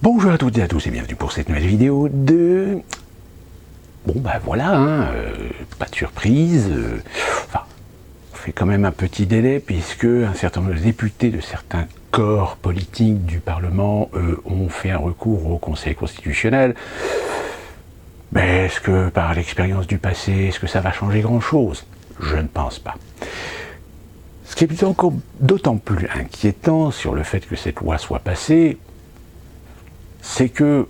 Bonjour à toutes et à tous et bienvenue pour cette nouvelle vidéo de... Bon bah voilà, pas de surprise, enfin, on fait quand même un petit délai puisque un certain nombre de députés de certains corps politiques du Parlement ont fait un recours au Conseil constitutionnel. Mais est-ce que par l'expérience du passé, est-ce que ça va changer grand-chose? Je ne pense pas. Ce qui est plutôt encore d'autant plus inquiétant sur le fait que cette loi soit passée, c'est que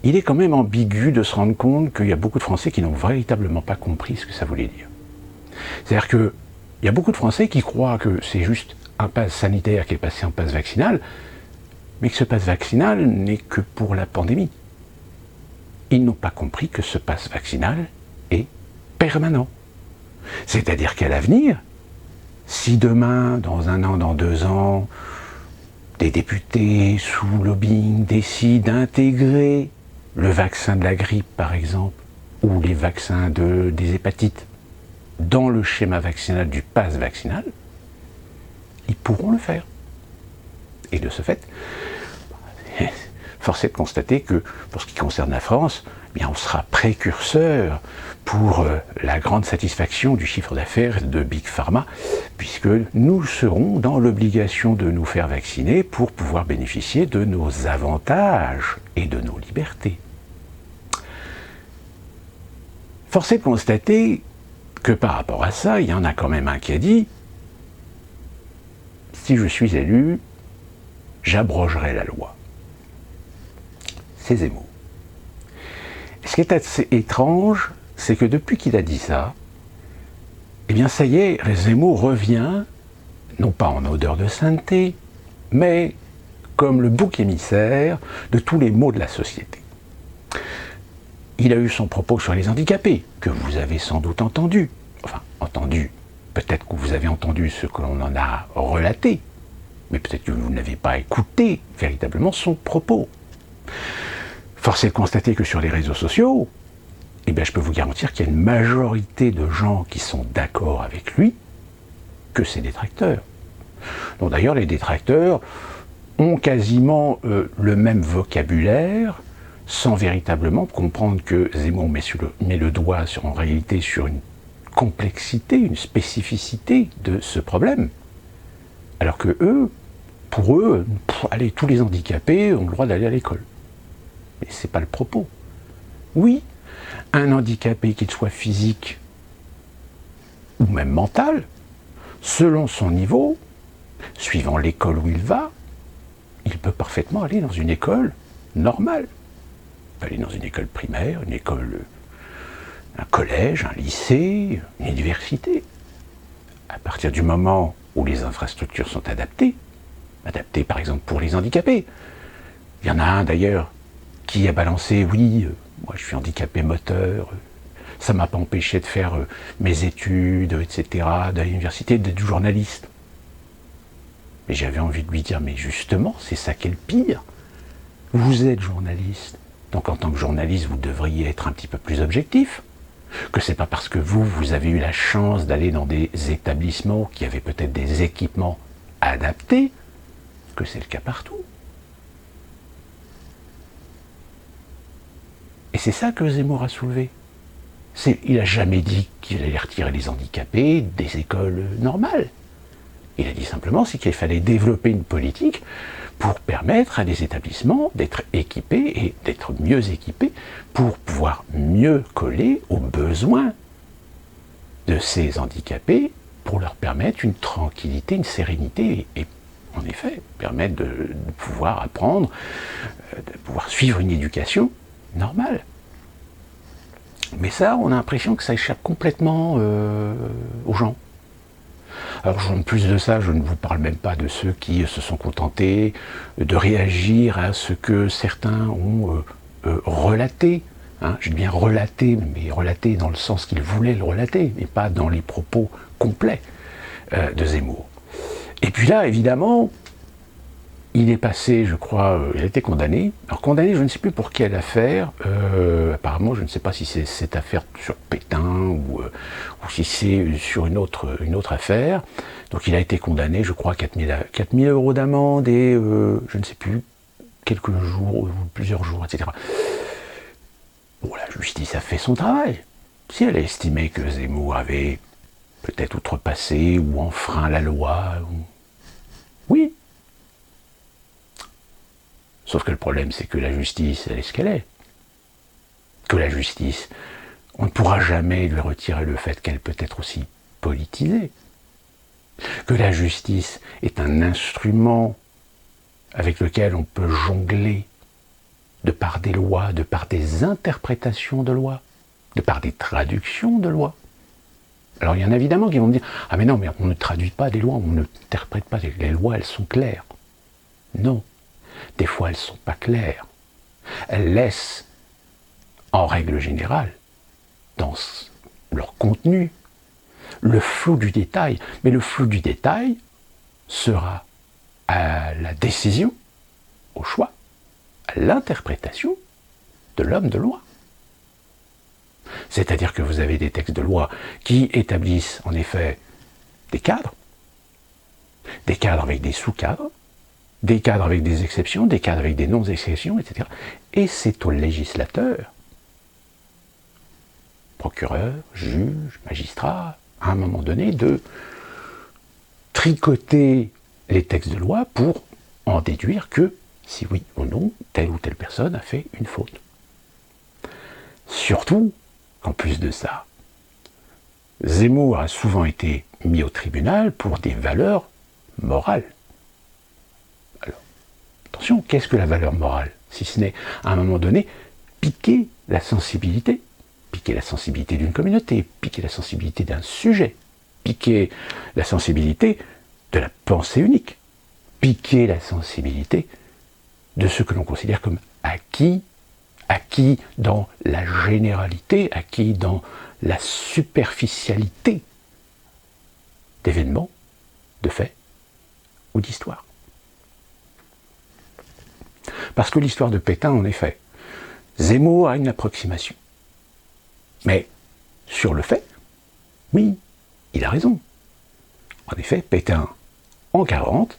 il est quand même ambigu de se rendre compte qu'il y a beaucoup de Français qui n'ont véritablement pas compris ce que ça voulait dire. C'est-à-dire qu'il y a beaucoup de Français qui croient que c'est juste un pass sanitaire qui est passé en pass vaccinal, mais que ce pass vaccinal n'est que pour la pandémie. Ils n'ont pas compris que ce pass vaccinal est permanent. C'est-à-dire qu'à l'avenir, si demain, dans 1 an, dans 2 ans, des députés sous lobbying décident d'intégrer le vaccin de la grippe, par exemple, ou les vaccins des hépatites dans le schéma vaccinal du pass vaccinal, ils pourront le faire. Et de ce fait, force est de constater que, pour ce qui concerne la France, eh bien, on sera précurseur pour la grande satisfaction du chiffre d'affaires de Big Pharma, puisque nous serons dans l'obligation de nous faire vacciner pour pouvoir bénéficier de nos avantages et de nos libertés. Force est de constater que par rapport à ça, il y en a quand même un qui a dit « Si je suis élu, j'abrogerai la loi ». C'est Zemmour. Ce qui est assez étrange, c'est que depuis qu'il a dit ça, eh bien ça y est, Zemmour revient, non pas en odeur de sainteté, mais comme le bouc émissaire de tous les maux de la société. Il a eu son propos sur les handicapés, que vous avez sans doute entendu. Enfin, entendu, peut-être que vous avez entendu ce que l'on en a relaté, mais peut-être que vous n'avez pas écouté véritablement son propos. Force est de constater que sur les réseaux sociaux, eh bien, je peux vous garantir qu'il y a une majorité de gens qui sont d'accord avec lui, que ses détracteurs. Donc d'ailleurs, les détracteurs ont quasiment le même vocabulaire, sans véritablement comprendre que Zemmour met le doigt en réalité sur une complexité, une spécificité de ce problème. Alors que pour eux, allez, tous les handicapés ont le droit d'aller à l'école. Mais ce n'est pas le propos. Oui, un handicapé, qu'il soit physique ou même mental, selon son niveau, suivant l'école où il va, il peut parfaitement aller dans une école normale. Il peut aller dans une école primaire, une école, un collège, un lycée, une université. À partir du moment où les infrastructures sont adaptées par exemple pour les handicapés. Il y en a un d'ailleurs qui a balancé, oui, moi je suis handicapé moteur, ça ne m'a pas empêché de faire mes études, etc., d'aller à l'université, d'être journaliste. Mais j'avais envie de lui dire, mais justement, c'est ça qui est le pire. Vous êtes journaliste, donc en tant que journaliste, vous devriez être un petit peu plus objectif. Que c'est pas parce que vous avez eu la chance d'aller dans des établissements qui avaient peut-être des équipements adaptés, que c'est le cas partout. Et c'est ça que Zemmour a soulevé. Il n'a jamais dit qu'il allait retirer les handicapés des écoles normales. Il a dit simplement qu'il fallait développer une politique pour permettre à des établissements d'être équipés et d'être mieux équipés pour pouvoir mieux coller aux besoins de ces handicapés pour leur permettre une tranquillité, une sérénité et en effet permettre de pouvoir apprendre, de pouvoir suivre une éducation normale. Mais ça, on a l'impression que ça échappe complètement aux gens. Alors, en plus de ça, je ne vous parle même pas de ceux qui se sont contentés de réagir à ce que certains ont relaté. Hein, je dis bien relaté, mais relaté dans le sens qu'ils voulaient le relater, mais pas dans les propos complets de Zemmour. Et puis là, évidemment, il est passé, je crois, il a été condamné. Alors condamné, je ne sais plus pour quelle affaire. Apparemment, je ne sais pas si c'est cette affaire sur Pétain ou si c'est sur une autre affaire. Donc il a été condamné, je crois, 4 000 € d'amende et je ne sais plus quelques jours ou plusieurs jours, etc. Bon, la justice a fait son travail. Si elle a estimé que Zemmour avait peut-être outrepassé ou enfreint la loi, oui. Sauf que le problème, c'est que la justice, elle est ce qu'elle est. Que la justice, on ne pourra jamais lui retirer le fait qu'elle peut être aussi politisée. Que la justice est un instrument avec lequel on peut jongler de par des lois, de par des interprétations de lois, de par des traductions de lois. Alors il y en a évidemment qui vont me dire « Ah mais non, mais on ne traduit pas des lois, on n'interprète pas les lois, elles sont claires. » Non, des fois elles ne sont pas claires. Elles laissent, en règle générale, dans leur contenu, le flou du détail. Mais le flou du détail sera à la décision, au choix, à l'interprétation de l'homme de loi. C'est-à-dire que vous avez des textes de loi qui établissent en effet des cadres avec des sous-cadres, des cadres avec des exceptions, des cadres avec des non-exceptions, etc. Et c'est au législateur, procureur, juge, magistrat, à un moment donné, de tricoter les textes de loi pour en déduire que, si oui ou non, telle ou telle personne a fait une faute. Surtout qu'en plus de ça, Zemmour a souvent été mis au tribunal pour des valeurs morales. Alors, attention, qu'est-ce que la valeur morale? Si ce n'est, à un moment donné, piquer la sensibilité d'une communauté, piquer la sensibilité d'un sujet, piquer la sensibilité de la pensée unique, piquer la sensibilité de ce que l'on considère comme acquis dans la généralité, acquis dans la superficialité d'événements, de faits ou d'histoires. Parce que l'histoire de Pétain, en effet, Zemmour a une approximation. Mais sur le fait, oui, il a raison. En effet, Pétain, en 1940,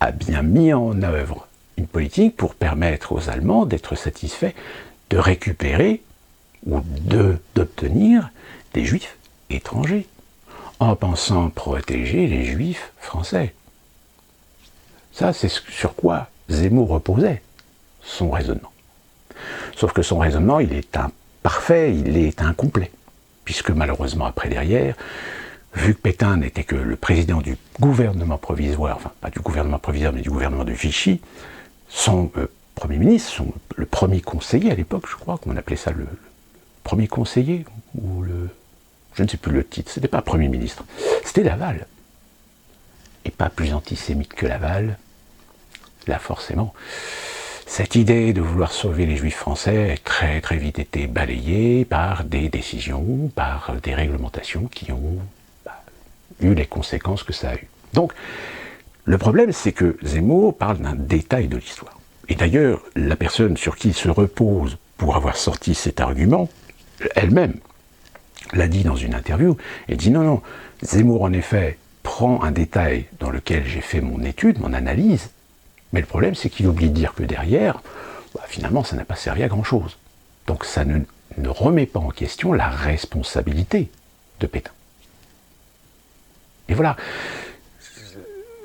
a bien mis en œuvre une politique pour permettre aux Allemands d'être satisfaits de récupérer ou d'obtenir des Juifs étrangers, en pensant protéger les Juifs français. Ça, c'est sur quoi Zemmour reposait son raisonnement. Sauf que son raisonnement, il est imparfait, il est incomplet, puisque malheureusement, après derrière, vu que Pétain n'était que le président du gouvernement provisoire, enfin pas du gouvernement provisoire, mais du gouvernement de Vichy, son Premier ministre, le premier conseiller à l'époque, je crois qu'on appelait ça le premier conseiller, ou je ne sais plus le titre, c'était pas Premier ministre, c'était Laval. Et pas plus antisémite que Laval, là forcément, cette idée de vouloir sauver les Juifs français a très très vite été balayée par des décisions, par des réglementations qui ont eu les conséquences que ça a eu. Donc, le problème, c'est que Zemmour parle d'un détail de l'histoire. Et d'ailleurs, la personne sur qui il se repose pour avoir sorti cet argument, elle-même l'a dit dans une interview, elle dit non, Zemmour en effet prend un détail dans lequel j'ai fait mon étude, mon analyse, mais le problème c'est qu'il oublie de dire que derrière, finalement ça n'a pas servi à grand chose. Donc ça ne remet pas en question la responsabilité de Pétain. Et voilà,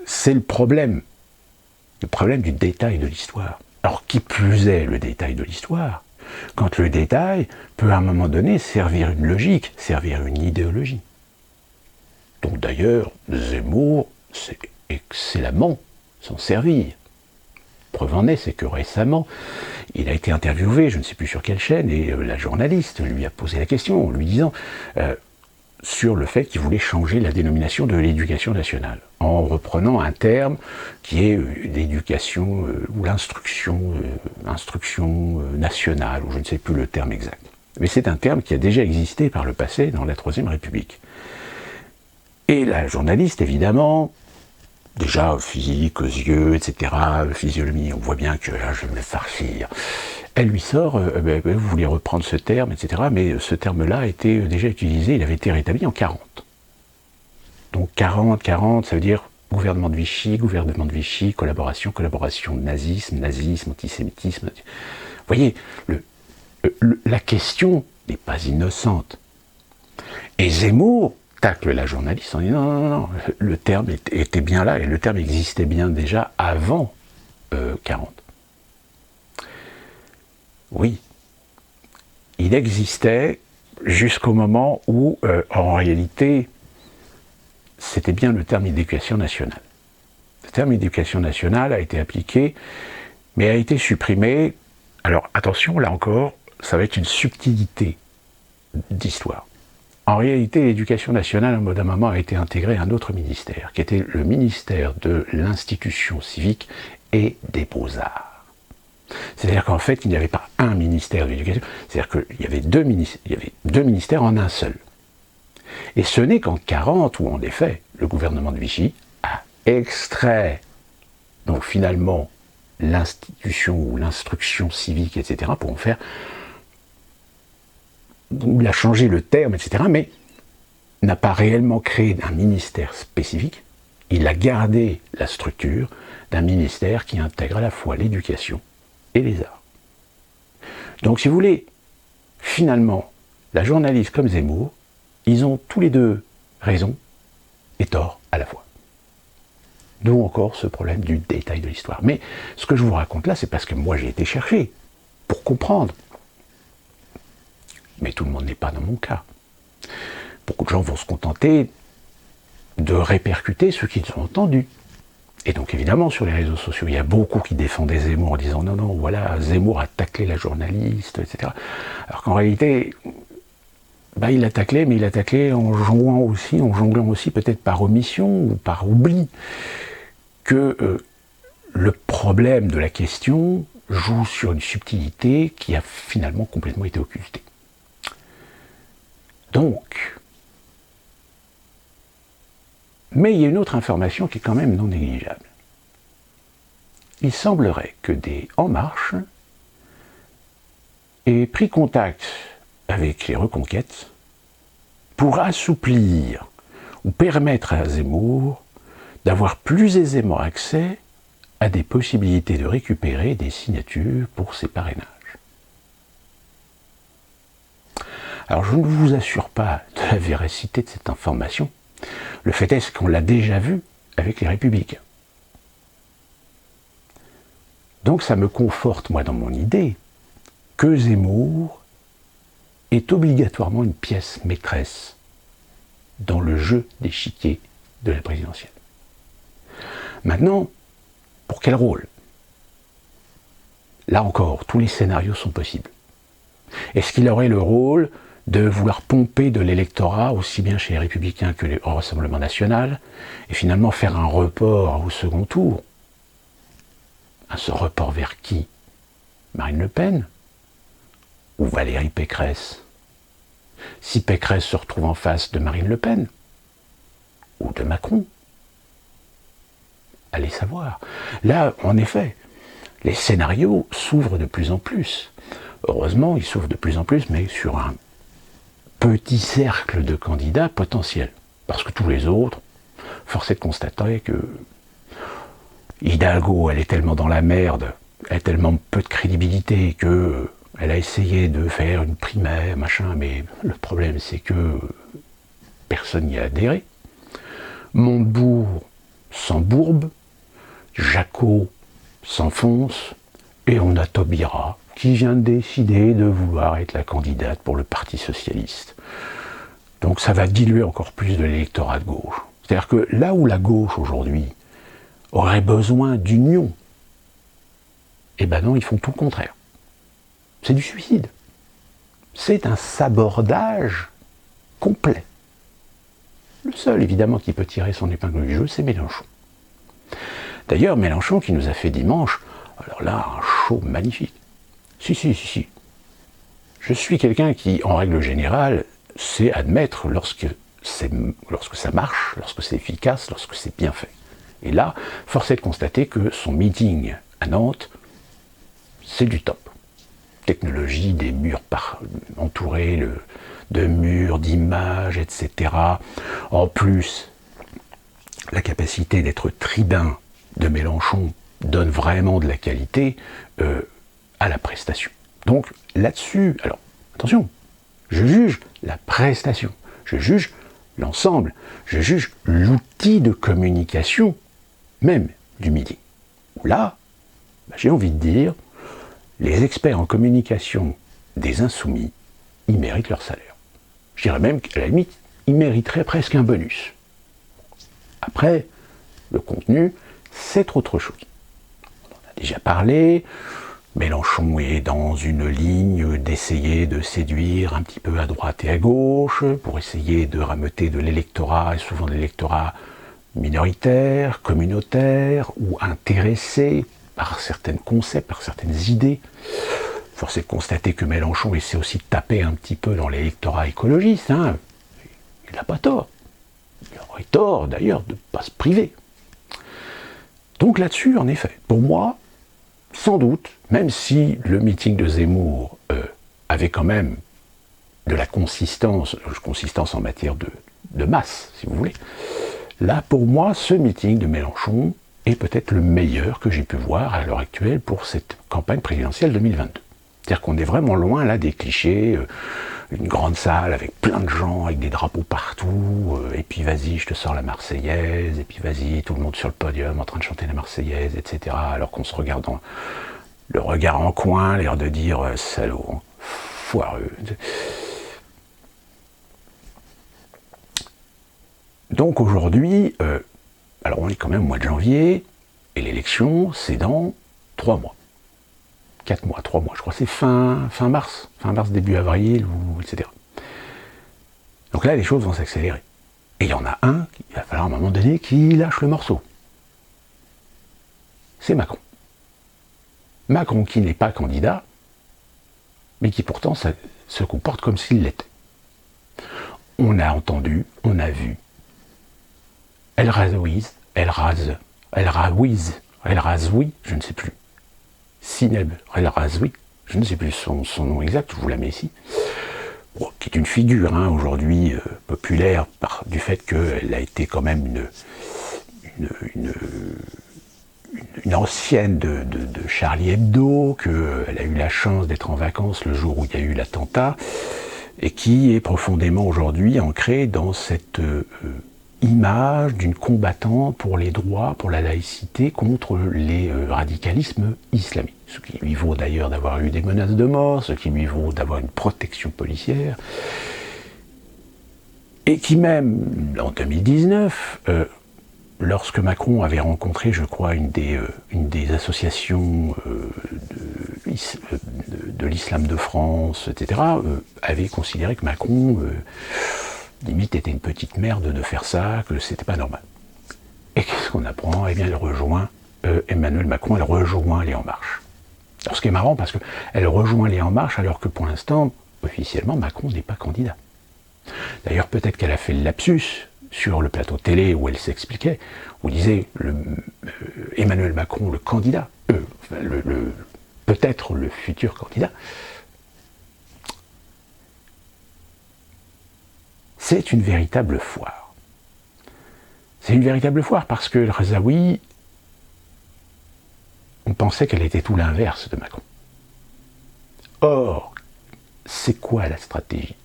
c'est le problème du détail de l'histoire. Alors qui plus est le détail de l'histoire, quand le détail peut à un moment donné servir une logique, servir une idéologie. Donc d'ailleurs, Zemmour sait excellemment s'en servir. Preuve en est, c'est que récemment, il a été interviewé, je ne sais plus sur quelle chaîne, et la journaliste lui a posé la question en lui disant sur le fait qu'il voulait changer la dénomination de l'éducation nationale, en reprenant un terme qui est l'éducation ou l'instruction nationale, ou je ne sais plus le terme exact. Mais c'est un terme qui a déjà existé par le passé dans la Troisième République. Et la journaliste, évidemment, déjà physique, aux yeux, etc., physionomie, on voit bien que là, je vais me farcir. Elle lui sort, vous voulez reprendre ce terme, etc., mais ce terme-là a été déjà utilisé, il avait été rétabli en 40. Donc 40, ça veut dire gouvernement de Vichy, collaboration, nazisme, antisémitisme. Vous voyez, la question n'est pas innocente. Et Zemmour tacle la journaliste en disant non, le terme était bien là, et le terme existait bien déjà avant 40. Oui, il existait jusqu'au moment où, en réalité, c'était bien le terme éducation nationale. Le terme éducation nationale a été appliqué, mais a été supprimé. Alors attention, là encore, ça va être une subtilité d'histoire. En réalité, l'éducation nationale, au bout d'un moment, a été intégrée à un autre ministère, qui était le ministère de l'institution civique et des beaux-arts. C'est-à-dire qu'en fait, il n'y avait pas un ministère de l'éducation, c'est-à-dire qu'il y avait deux ministères en un seul. Et ce n'est qu'en 40 où, en effet, le gouvernement de Vichy a extrait, donc finalement, l'institution ou l'instruction civique, etc., pour en faire... Il a changé le terme, etc., mais n'a pas réellement créé un ministère spécifique. Il a gardé la structure d'un ministère qui intègre à la fois l'éducation et les arts. Donc, si vous voulez, finalement, la journaliste comme Zemmour, ils ont tous les deux raison et tort à la fois. D'où encore ce problème du détail de l'histoire. Mais ce que je vous raconte là, c'est parce que moi j'ai été chercher pour comprendre. Mais tout le monde n'est pas dans mon cas. Beaucoup de gens vont se contenter de répercuter ce qu'ils ont entendu. Et donc évidemment, sur les réseaux sociaux, il y a beaucoup qui défendaient Zemmour en disant « Non, non, voilà, Zemmour a taclé la journaliste, etc. » Alors qu'en réalité, il l'a taclé, mais il l'a taclé en jonglant aussi, peut-être par omission ou par oubli, que le problème de la question joue sur une subtilité qui a finalement complètement été occultée. Donc, mais il y a une autre information qui est quand même non négligeable. Il semblerait que des En Marche aient pris contact avec les Reconquêtes pour assouplir ou permettre à Zemmour d'avoir plus aisément accès à des possibilités de récupérer des signatures pour ses parrainages. Alors je ne vous assure pas de la véracité de cette information. Le fait est qu'on l'a déjà vu avec les Républicains. Donc ça me conforte, moi, dans mon idée, que Zemmour est obligatoirement une pièce maîtresse dans le jeu d'échiquier de la présidentielle. Maintenant, pour quel rôle? Là encore, tous les scénarios sont possibles. Est-ce qu'il aurait le rôle de vouloir pomper de l'électorat, aussi bien chez les Républicains que au Rassemblement National, et finalement faire un report au second tour? Ce report vers qui? Marine Le Pen? Ou Valérie Pécresse? Si Pécresse se retrouve en face de Marine Le Pen? Ou de Macron? Allez savoir. Là, en effet, les scénarios s'ouvrent de plus en plus. Heureusement, ils s'ouvrent de plus en plus, mais sur un petit cercle de candidats potentiels. Parce que tous les autres, force est de constater que Hidalgo, elle est tellement dans la merde, elle a tellement peu de crédibilité que elle a essayé de faire une primaire, machin, mais le problème c'est que personne n'y a adhéré. Montebourg s'embourbe, Jacot s'enfonce, et on a Taubira qui vient de décider de vouloir être la candidate pour le Parti Socialiste. Donc ça va diluer encore plus de l'électorat de gauche. C'est-à-dire que là où la gauche aujourd'hui aurait besoin d'union, eh ben non, ils font tout le contraire. C'est du suicide. C'est un sabordage complet. Le seul, évidemment, qui peut tirer son épingle du jeu, c'est Mélenchon. D'ailleurs, Mélenchon qui nous a fait dimanche, alors là, un show magnifique. Si. Je suis quelqu'un qui, en règle générale, sait admettre lorsque ça marche, lorsque c'est efficace, lorsque c'est bien fait. Et là, force est de constater que son meeting à Nantes, c'est du top. Technologie, des murs entourés de murs, d'images, etc. En plus, la capacité d'être tribun de Mélenchon donne vraiment de la qualité à la prestation. Donc là-dessus, alors attention, je juge la prestation, je juge l'ensemble, je juge l'outil de communication même du meeting. Là, j'ai envie de dire, les experts en communication des Insoumis, ils méritent leur salaire. Je dirais même qu'à la limite, ils mériteraient presque un bonus. Après, le contenu, c'est autre chose. On en a déjà parlé. Mélenchon est dans une ligne d'essayer de séduire un petit peu à droite et à gauche pour essayer de rameuter de l'électorat, et souvent de l'électorat minoritaire, communautaire ou intéressé par certains concepts, par certaines idées. Force est de constater que Mélenchon essaie aussi de taper un petit peu dans l'électorat écologiste. Hein. Il n'a pas tort. Il aurait tort d'ailleurs de ne pas se priver. Donc là-dessus, en effet, pour moi, sans doute, même si le meeting de Zemmour avait quand même de la consistance en matière de masse, si vous voulez, là, pour moi, ce meeting de Mélenchon est peut-être le meilleur que j'ai pu voir à l'heure actuelle pour cette campagne présidentielle 2022. C'est-à-dire qu'on est vraiment loin là des clichés, une grande salle avec plein de gens, avec des drapeaux partout, et puis vas-y, je te sors la Marseillaise, et puis vas-y, tout le monde sur le podium en train de chanter la Marseillaise, etc. Alors qu'on se regarde dans le regard en coin, l'air de dire salaud, foireux. Donc aujourd'hui, alors on est quand même au mois de janvier, et l'élection, c'est dans 3 mois. 4 mois, 3 mois, je crois que c'est fin mars, début avril, etc. Donc là, les choses vont s'accélérer. Et il y en a un, il va falloir à un moment donné, qui lâche le morceau. C'est Macron. Macron qui n'est pas candidat, mais qui pourtant se comporte comme s'il l'était. On a entendu, on a vu, El Razoui, je ne sais plus, Sineb El Razoui, je ne sais plus son nom exact, je vous la mets ici, qui est une figure aujourd'hui populaire du fait qu'elle a été quand même une ancienne de Charlie Hebdo, qu'elle a eu la chance d'être en vacances le jour où il y a eu l'attentat, et qui est profondément aujourd'hui ancrée dans cette image d'une combattante pour les droits, pour la laïcité, contre les radicalismes islamiques. Ce qui lui vaut d'ailleurs d'avoir eu des menaces de mort, ce qui lui vaut d'avoir une protection policière, et qui même, en 2019, lorsque Macron avait rencontré, je crois, une des associations de l'islam de France, etc., avait considéré que Macron limite était une petite merde de faire ça, que c'était pas normal. Et qu'est-ce qu'on apprend? Eh bien, elle rejoint Emmanuel Macron, elle rejoint les En Marche. Alors, ce qui est marrant, parce qu'elle rejoint les En Marche, alors que pour l'instant, officiellement, Macron n'est pas candidat. D'ailleurs, peut-être qu'elle a fait le lapsus sur le plateau télé où elle s'expliquait, où disait Emmanuel Macron, le candidat, peut-être le futur candidat. C'est une véritable foire. C'est une véritable foire parce que El Razoui, on pensait qu'elle était tout l'inverse de Macron. Or, c'est quoi la stratégie?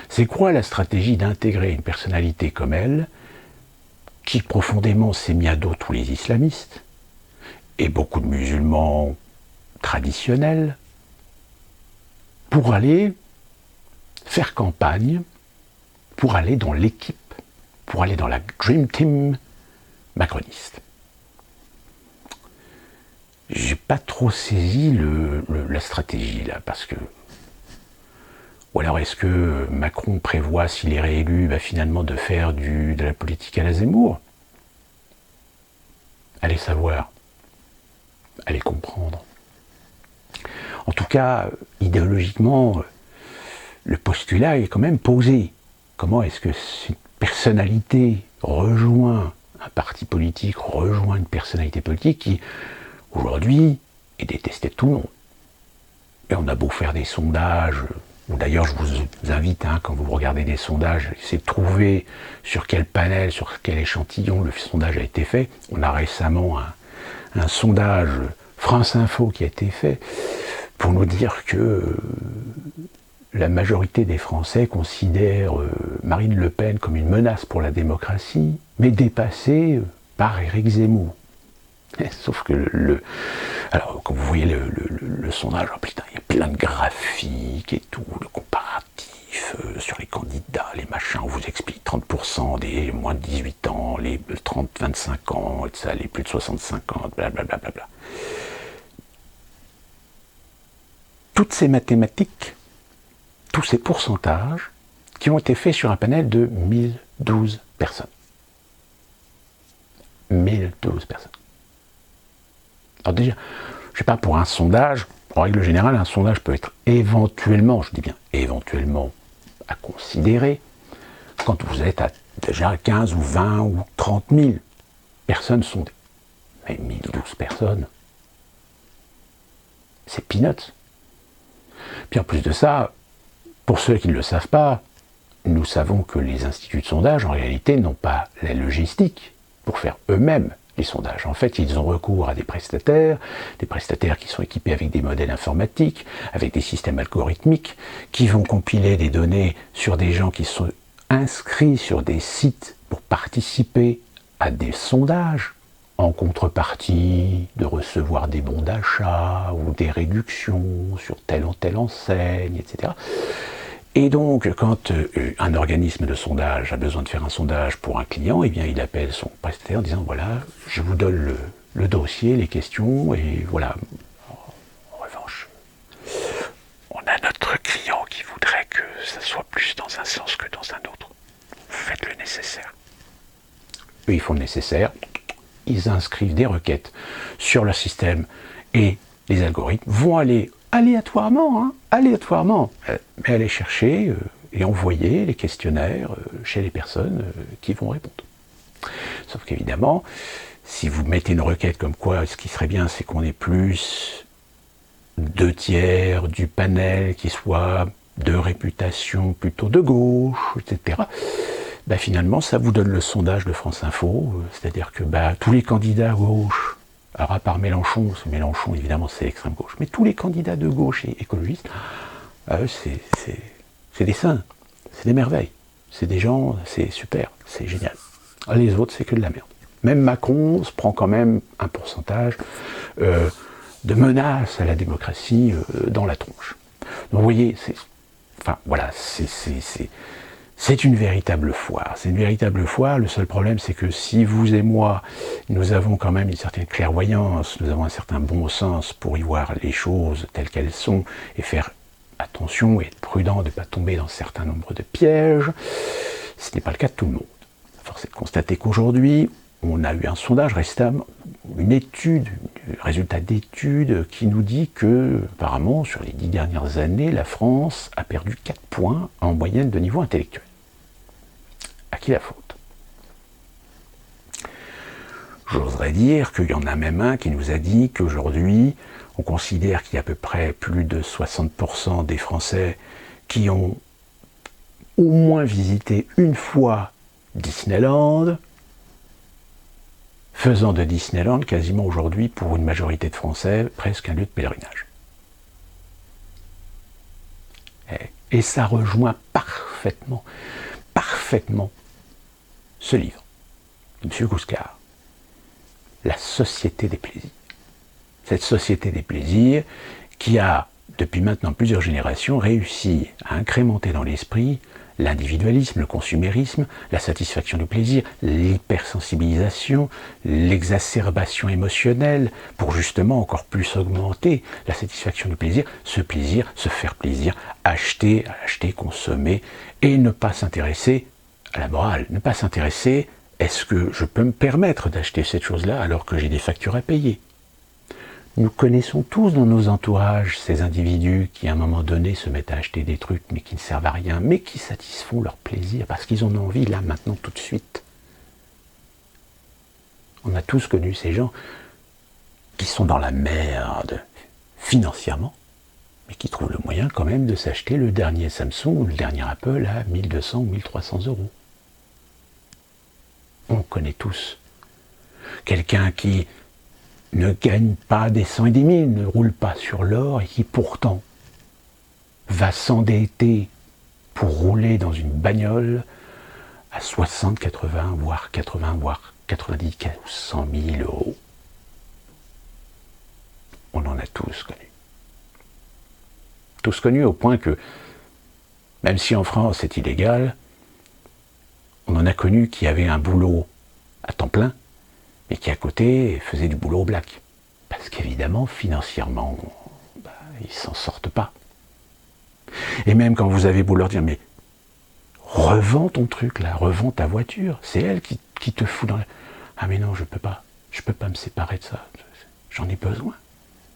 C'est quoi la stratégie d'intégrer une personnalité comme elle, qui profondément s'est mis à dos tous les islamistes, et beaucoup de musulmans traditionnels, pour aller faire campagne, pour aller dans l'équipe, pour aller dans la Dream Team macroniste. J'ai pas trop saisi la stratégie là, parce que... Ou alors est-ce que Macron prévoit, s'il est réélu, finalement de faire de la politique à la Zemmour? Allez savoir, allez comprendre. En tout cas, idéologiquement, le postulat est quand même posé. Comment est-ce que cette personnalité rejoint un parti politique, rejoint une personnalité politique qui, aujourd'hui, est détestée de tout le monde? Et on a beau faire des sondages Ou d'ailleurs, je vous invite, quand vous regardez des sondages, essayez de trouver sur quel panel, sur quel échantillon le sondage a été fait. On a récemment un sondage France Info qui a été fait pour nous dire que la majorité des Français considèrent Marine Le Pen comme une menace pour la démocratie, mais dépassée par Éric Zemmour. Sauf que alors quand vous voyez le sondage, oh putain, il y a plein de graphiques et tout, le comparatif sur les candidats, les machins, on vous explique 30% des moins de 18 ans, les 30-25 ans, et ça, les plus de 65 ans, blablabla. Toutes ces mathématiques, tous ces pourcentages qui ont été faits sur un panel de 1012 personnes. 1012 personnes. Alors déjà, je sais pas, pour un sondage, en règle générale, un sondage peut être éventuellement, je dis bien éventuellement, à considérer quand vous êtes à déjà 15 ou 20 ou 30 000 personnes sondées. Mais 1012 personnes, c'est peanuts. Puis en plus de ça, pour ceux qui ne le savent pas, nous savons que les instituts de sondage, en réalité, n'ont pas la logistique pour faire eux-mêmes les sondages. En fait, ils ont recours à des prestataires qui sont équipés avec des modèles informatiques, avec des systèmes algorithmiques, qui vont compiler des données sur des gens qui sont inscrits sur des sites pour participer à des sondages, en contrepartie de recevoir des bons d'achat ou des réductions sur telle ou telle enseigne, etc. Et donc, quand un organisme de sondage a besoin de faire un sondage pour un client, eh bien, il appelle son prestataire en disant, voilà, je vous donne le dossier, les questions, et voilà. En revanche, on a notre client qui voudrait que ça soit plus dans un sens que dans un autre. Faites le nécessaire. Eux, ils font le nécessaire. Ils inscrivent des requêtes sur leur système et les algorithmes vont aller aléatoirement, mais aller chercher et envoyer les questionnaires chez les personnes qui vont répondre. Sauf qu'évidemment, si vous mettez une requête comme quoi, ce qui serait bien, c'est qu'on ait plus 2/3 du panel qui soit de réputation plutôt de gauche, etc., finalement, ça vous donne le sondage de France Info, c'est-à-dire que tous les candidats à gauche, alors à part Mélenchon, parce que Mélenchon, évidemment, c'est l'extrême gauche, mais tous les candidats de gauche et écologistes, c'est des saints, c'est des merveilles, c'est des gens, c'est super, c'est génial. Les autres, c'est que de la merde. Même Macron se prend quand même un pourcentage de menaces à la démocratie dans la tronche. Donc vous voyez, c'est une véritable foire. C'est une véritable foire. Le seul problème, c'est que si vous et moi, nous avons quand même une certaine clairvoyance, nous avons un certain bon sens pour y voir les choses telles qu'elles sont et faire attention et être prudent de ne pas tomber dans un certain nombre de pièges, ce n'est pas le cas de tout le monde. Force est de constater qu'aujourd'hui, on a eu un sondage récemment, une étude, un résultat d'étude qui nous dit que, apparemment, sur les 10 dernières années, la France a perdu 4 points en moyenne de niveau intellectuel. À qui la faute? J'oserais dire qu'il y en a même un qui nous a dit qu'aujourd'hui, on considère qu'il y a à peu près plus de 60% des Français qui ont au moins visité une fois Disneyland, faisant de Disneyland quasiment aujourd'hui, pour une majorité de Français, presque un lieu de pèlerinage. Et ça rejoint parfaitement ce livre, M. Couscard, La Société des plaisirs. Cette société des plaisirs qui a, depuis maintenant plusieurs générations, réussi à incrémenter dans l'esprit l'individualisme, le consumérisme, la satisfaction du plaisir, l'hypersensibilisation, l'exacerbation émotionnelle, pour justement encore plus augmenter la satisfaction du plaisir, se faire plaisir, acheter, consommer, et ne pas s'intéresser à la morale, ne pas s'intéresser, est-ce que je peux me permettre d'acheter cette chose-là alors que j'ai des factures à payer? Nous connaissons tous dans nos entourages ces individus qui à un moment donné se mettent à acheter des trucs mais qui ne servent à rien, mais qui satisfont leur plaisir parce qu'ils en ont envie là, maintenant, tout de suite. On a tous connu ces gens qui sont dans la merde financièrement, mais qui trouvent le moyen quand même de s'acheter le dernier Samsung ou le dernier Apple à 1200 ou 1300 euros. On connaît tous quelqu'un qui ne gagne pas des 100 et des 1000, ne roule pas sur l'or et qui pourtant va s'endetter pour rouler dans une bagnole à 60, 80, voire 80, voire 90, 100 000 euros. On en a tous connu. Tous connus au point que, même si en France c'est illégal, on en a connu qui avaient un boulot à temps plein, mais qui à côté faisaient du boulot au black. Parce qu'évidemment, financièrement, ils s'en sortent pas. Et même quand vous avez beau leur dire, mais revends ton truc là, revends ta voiture, c'est elle qui te fout dans la... Ah mais non, je peux pas me séparer de ça, j'en ai besoin,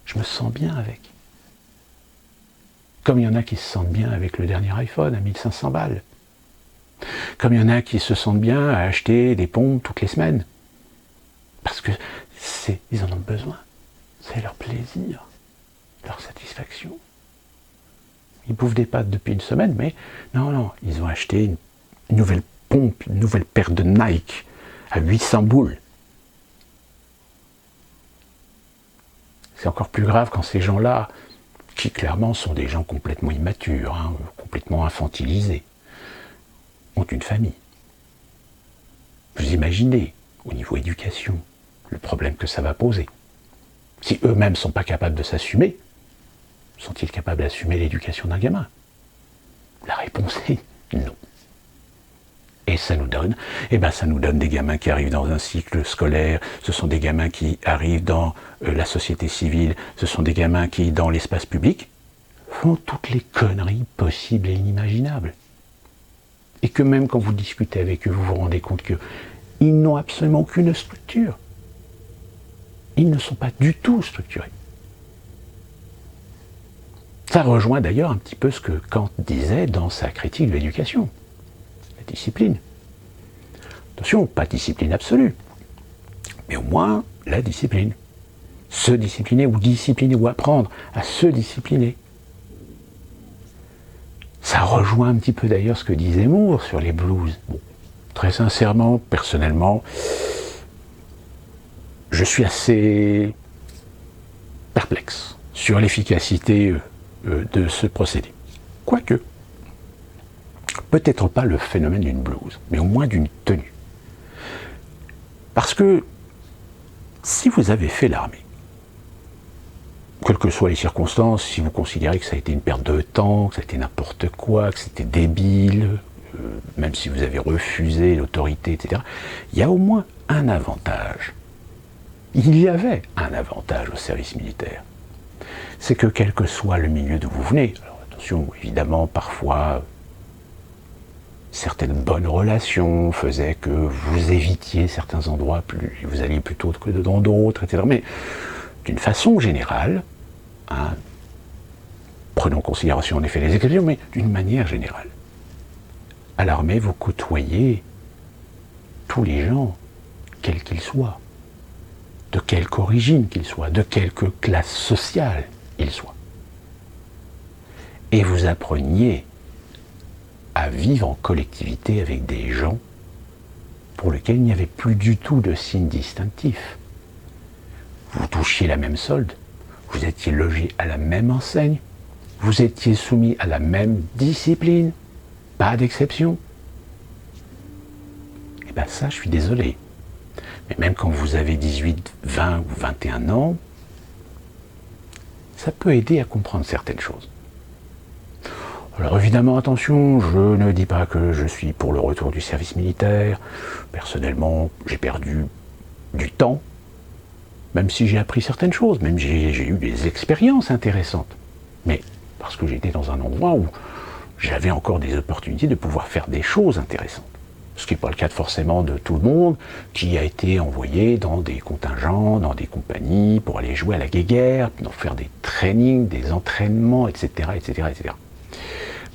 je me sens bien avec. Comme il y en a qui se sentent bien avec le dernier iPhone à 1500 balles. Comme il y en a qui se sentent bien à acheter des pompes toutes les semaines. Parce que ils en ont besoin. C'est leur plaisir, leur satisfaction. Ils bouffent des pâtes depuis une semaine, mais non, ils ont acheté une nouvelle pompe, une nouvelle paire de Nike à 800 boules. C'est encore plus grave quand ces gens-là, qui clairement sont des gens complètement immatures, complètement infantilisés, ont une famille. Vous imaginez, au niveau éducation, le problème que ça va poser. Si eux-mêmes ne sont pas capables de s'assumer, sont-ils capables d'assumer l'éducation d'un gamin? La réponse est non. Et ça nous donne des gamins qui arrivent dans un cycle scolaire, ce sont des gamins qui arrivent dans la société civile, ce sont des gamins qui, dans l'espace public, font toutes les conneries possibles et inimaginables. Et que même quand vous discutez avec eux, vous vous rendez compte qu'ils n'ont absolument aucune structure. Ils ne sont pas du tout structurés. Ça rejoint d'ailleurs un petit peu ce que Kant disait dans sa critique de l'éducation. La discipline. Attention, pas discipline absolue, mais au moins la discipline. Se discipliner ou apprendre à se discipliner. Ça rejoint un petit peu d'ailleurs ce que disait Moore sur les blues. Bon, très sincèrement, personnellement, je suis assez perplexe sur l'efficacité de ce procédé. Quoique, peut-être pas le phénomène d'une blouse, mais au moins d'une tenue. Parce que si vous avez fait l'armée, quelles que soient les circonstances, si vous considérez que ça a été une perte de temps, que ça a été n'importe quoi, que c'était débile, même si vous avez refusé l'autorité, etc., il y a au moins un avantage. Il y avait un avantage au service militaire. C'est que quel que soit le milieu d'où vous venez, alors attention, évidemment, parfois, certaines bonnes relations faisaient que vous évitiez certains endroits, vous alliez plutôt que dans d'autres, etc. Mais d'une façon générale, prenons en considération en effet les exceptions, mais d'une manière générale, à l'armée, vous côtoyez tous les gens, quels qu'ils soient, de quelque origine qu'ils soient, de quelque classe sociale ils soient. Et vous appreniez à vivre en collectivité avec des gens pour lesquels il n'y avait plus du tout de signe distinctif. Vous touchiez la même solde, vous étiez logé à la même enseigne, vous étiez soumis à la même discipline, pas d'exception. Et bien ça, je suis désolé. Mais même quand vous avez 18, 20 ou 21 ans, ça peut aider à comprendre certaines choses. Alors évidemment, attention, je ne dis pas que je suis pour le retour du service militaire. Personnellement, j'ai perdu du temps, même si j'ai appris certaines choses, même j'ai eu des expériences intéressantes. Mais parce que j'étais dans un endroit où j'avais encore des opportunités de pouvoir faire des choses intéressantes. Ce qui n'est pas le cas forcément de tout le monde, qui a été envoyé dans des contingents, dans des compagnies, pour aller jouer à la guéguerre, pour faire des trainings, des entraînements, etc., etc., etc.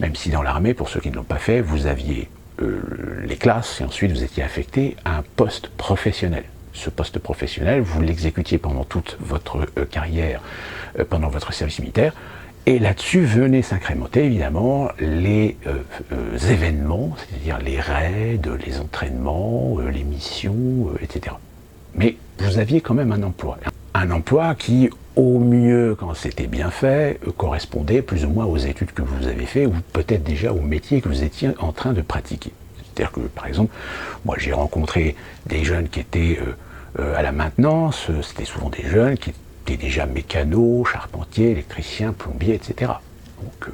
Même si dans l'armée, pour ceux qui ne l'ont pas fait, vous aviez les classes, et ensuite vous étiez affecté à un poste professionnel. Ce poste professionnel, vous l'exécutiez pendant toute votre carrière, pendant votre service militaire, Et là-dessus venaient s'incrémenter évidemment les événements, c'est-à-dire les raids, les entraînements, les missions, etc. Mais vous aviez quand même un emploi. Un emploi qui, au mieux, quand c'était bien fait, correspondait plus ou moins aux études que vous avez faites, ou peut-être déjà au métier que vous étiez en train de pratiquer. C'est-à-dire que, par exemple, moi j'ai rencontré des jeunes qui étaient à la maintenance, c'était souvent des jeunes qui étaient déjà mécanos, charpentiers, électriciens, plombiers, etc. Donc,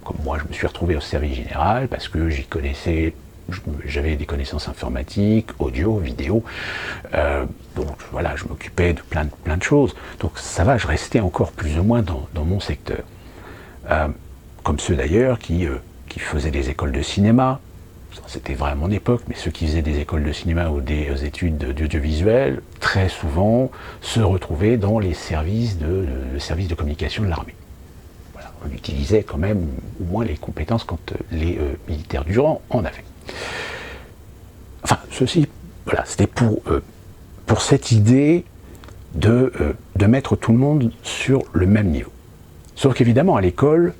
comme moi, je me suis retrouvé au service général parce que j'avais des connaissances informatiques, audio, vidéo, donc voilà, je m'occupais de plein de choses. Donc ça va, je restais encore plus ou moins dans mon secteur. Comme ceux d'ailleurs qui faisaient des écoles de cinéma. C'était vraiment mon époque, mais ceux qui faisaient des écoles de cinéma ou des études d'audiovisuel, très souvent se retrouvaient dans les services de communication de l'armée. Voilà, on utilisait quand même au moins les compétences quand les militaires du rang en avaient. Enfin, ceci, voilà, c'était pour cette idée de mettre tout le monde sur le même niveau. Sauf qu'évidemment, à l'école,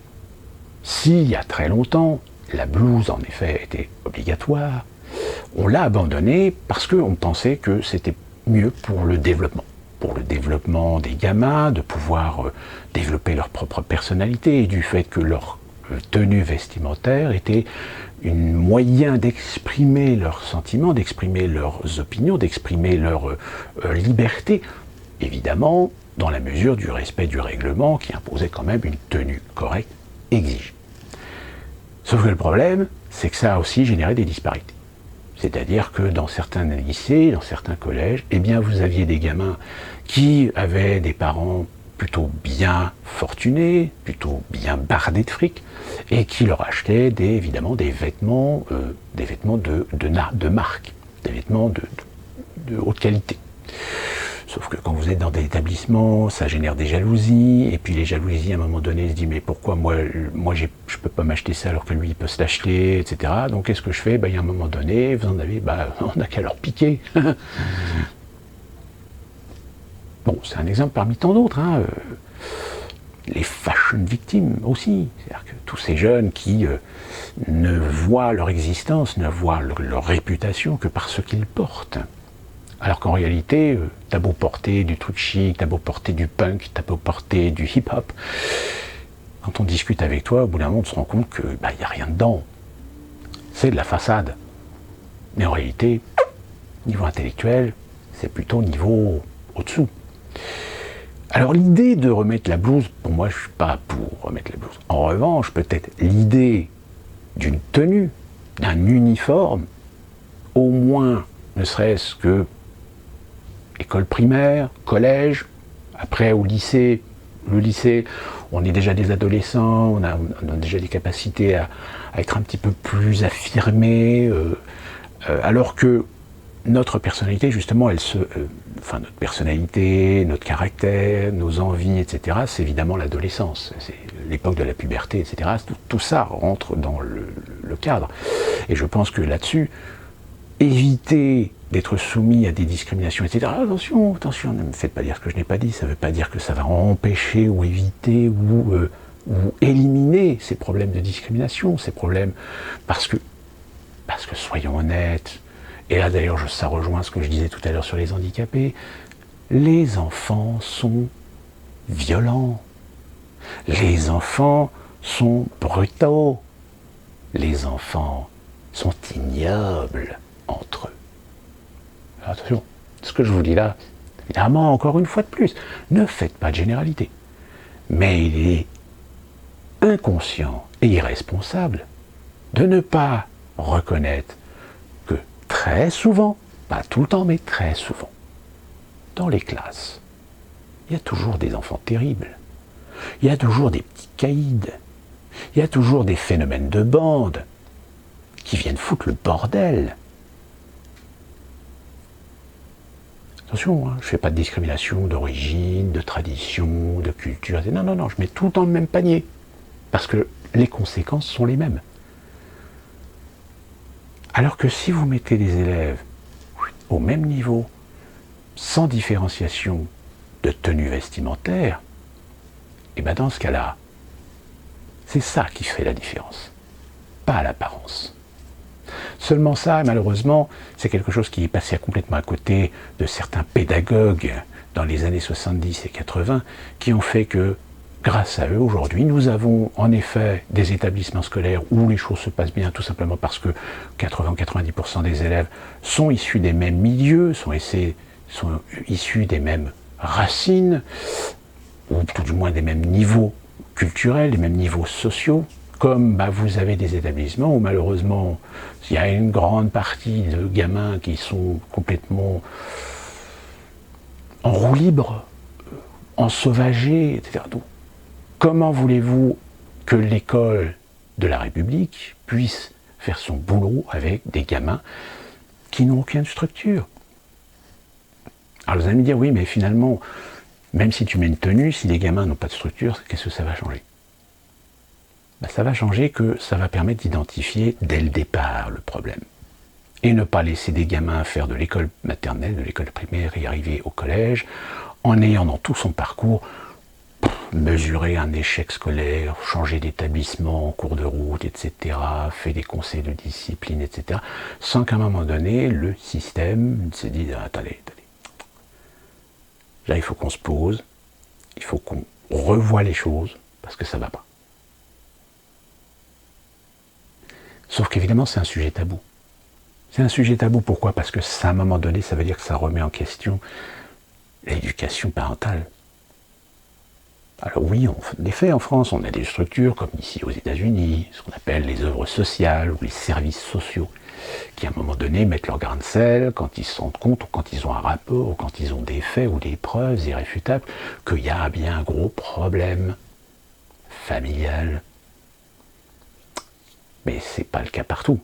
s'il y a très longtemps, la blouse, en effet, était obligatoire, on l'a abandonnée parce qu'on pensait que c'était mieux pour le développement des gamins, de pouvoir développer leur propre personnalité, et du fait que leur tenue vestimentaire était un moyen d'exprimer leurs sentiments, d'exprimer leurs opinions, d'exprimer leur liberté, évidemment, dans la mesure du respect du règlement qui imposait quand même une tenue correcte exigée. Sauf que le problème, c'est que ça a aussi généré des disparités. C'est-à-dire que dans certains lycées, dans certains collèges, eh bien vous aviez des gamins qui avaient des parents plutôt bien fortunés, plutôt bien bardés de fric, et qui leur achetaient évidemment des vêtements de marque, des vêtements de haute qualité. Sauf que quand vous êtes dans des établissements, ça génère des jalousies, et puis les jalousies, à un moment donné, se disent mais pourquoi moi je peux pas m'acheter ça alors que lui il peut se l'acheter, etc. Donc qu'est-ce que je fais? Il y a un moment donné, vous en avez, on n'a qu'à leur piquer. Bon, c'est un exemple parmi tant d'autres. Les fashion victimes aussi, c'est-à-dire que tous ces jeunes qui ne voient leur existence, ne voient leur réputation que par ce qu'ils portent. Alors qu'en réalité, t'as beau porter du truc chic, t'as beau porter du punk, t'as beau porter du hip-hop, quand on discute avec toi, au bout d'un moment, on se rend compte que y a rien dedans. C'est de la façade. Mais en réalité, niveau intellectuel, c'est plutôt niveau au-dessous. Alors l'idée de remettre la blouse, pour moi, je ne suis pas pour remettre la blouse. En revanche, peut-être l'idée d'une tenue, d'un uniforme, au moins, ne serait-ce que école primaire, collège, après au lycée. Le lycée, on est déjà des adolescents, on a déjà des capacités à être un petit peu plus affirmés, alors que notre personnalité, justement, notre personnalité, notre caractère, nos envies, etc., c'est évidemment l'adolescence, c'est l'époque de la puberté, etc. Tout ça rentre dans le cadre. Et je pense que là-dessus, éviter d'être soumis à des discriminations, etc. Attention, ne me faites pas dire ce que je n'ai pas dit, ça ne veut pas dire que ça va empêcher ou éviter ou éliminer ces problèmes de discrimination, ces problèmes, parce que soyons honnêtes, et là d'ailleurs ça rejoint ce que je disais tout à l'heure sur les handicapés, les enfants sont violents, les enfants sont brutaux, les enfants sont ignobles entre eux. Attention, ce que je vous dis là, évidemment, encore une fois de plus, ne faites pas de généralité. Mais il est inconscient et irresponsable de ne pas reconnaître que très souvent, pas tout le temps, mais très souvent, dans les classes, il y a toujours des enfants terribles. Il y a toujours des petits caïds. Il y a toujours des phénomènes de bande qui viennent foutre le bordel. Attention, je ne fais pas de discrimination d'origine, de tradition, de culture. Non, je mets tout dans le même panier. Parce que les conséquences sont les mêmes. Alors que si vous mettez des élèves au même niveau, sans différenciation de tenue vestimentaire, et dans ce cas-là, C'est ça qui fait la différence, pas l'apparence. Seulement ça, malheureusement, c'est quelque chose qui est passé complètement à côté de certains pédagogues dans les années 70 et 80, qui ont fait que, grâce à eux, aujourd'hui, nous avons en effet des établissements scolaires où les choses se passent bien, tout simplement parce que 80-90% des élèves sont issus des mêmes milieux, sont issus des mêmes racines, ou tout du moins des mêmes niveaux culturels, des mêmes niveaux sociaux, comme vous avez des établissements où malheureusement il y a une grande partie de gamins qui sont complètement en roue libre, ensauvagés, etc. Donc, comment voulez-vous que l'école de la République puisse faire son boulot avec des gamins qui n'ont aucune structure? Alors vous allez me dire, oui, mais finalement, même si tu mets une tenue, si les gamins n'ont pas de structure, qu'est-ce que ça va changer? Ça va changer que ça va permettre d'identifier dès le départ le problème. Et ne pas laisser des gamins faire de l'école maternelle, de l'école primaire et arriver au collège, en ayant dans tout son parcours mesurer un échec scolaire, changer d'établissement en cours de route, etc., fait des conseils de discipline, etc., sans qu'à un moment donné, le système se dise, attendez, là il faut qu'on se pose, il faut qu'on revoie les choses, parce que ça ne va pas. Sauf qu'évidemment, c'est un sujet tabou. C'est un sujet tabou, pourquoi? Parce que à un moment donné, ça veut dire que ça remet en question l'éducation parentale. Alors oui, en effet, en France, on a des structures, comme ici aux États-Unis, ce qu'on appelle les œuvres sociales ou les services sociaux, qui à un moment donné mettent leur grain de sel quand ils se rendent compte, ou quand ils ont un rapport, ou quand ils ont des faits ou des preuves irréfutables, qu'il y a bien un gros problème familial. Mais ce n'est pas le cas partout.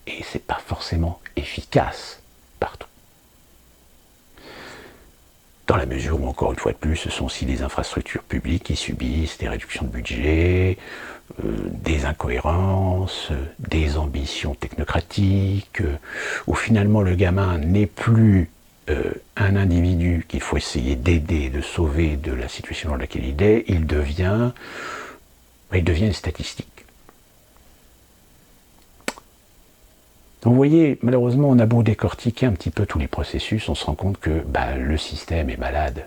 Et ce n'est pas forcément efficace partout. Dans la mesure où, encore une fois de plus, ce sont aussi des infrastructures publiques qui subissent des réductions de budget, des incohérences, des ambitions technocratiques, où finalement le gamin n'est plus un individu qu'il faut essayer d'aider, de sauver de la situation dans laquelle il est, il devient une statistique. Donc vous voyez, malheureusement, on a beau décortiquer un petit peu tous les processus, on se rend compte que le système est malade.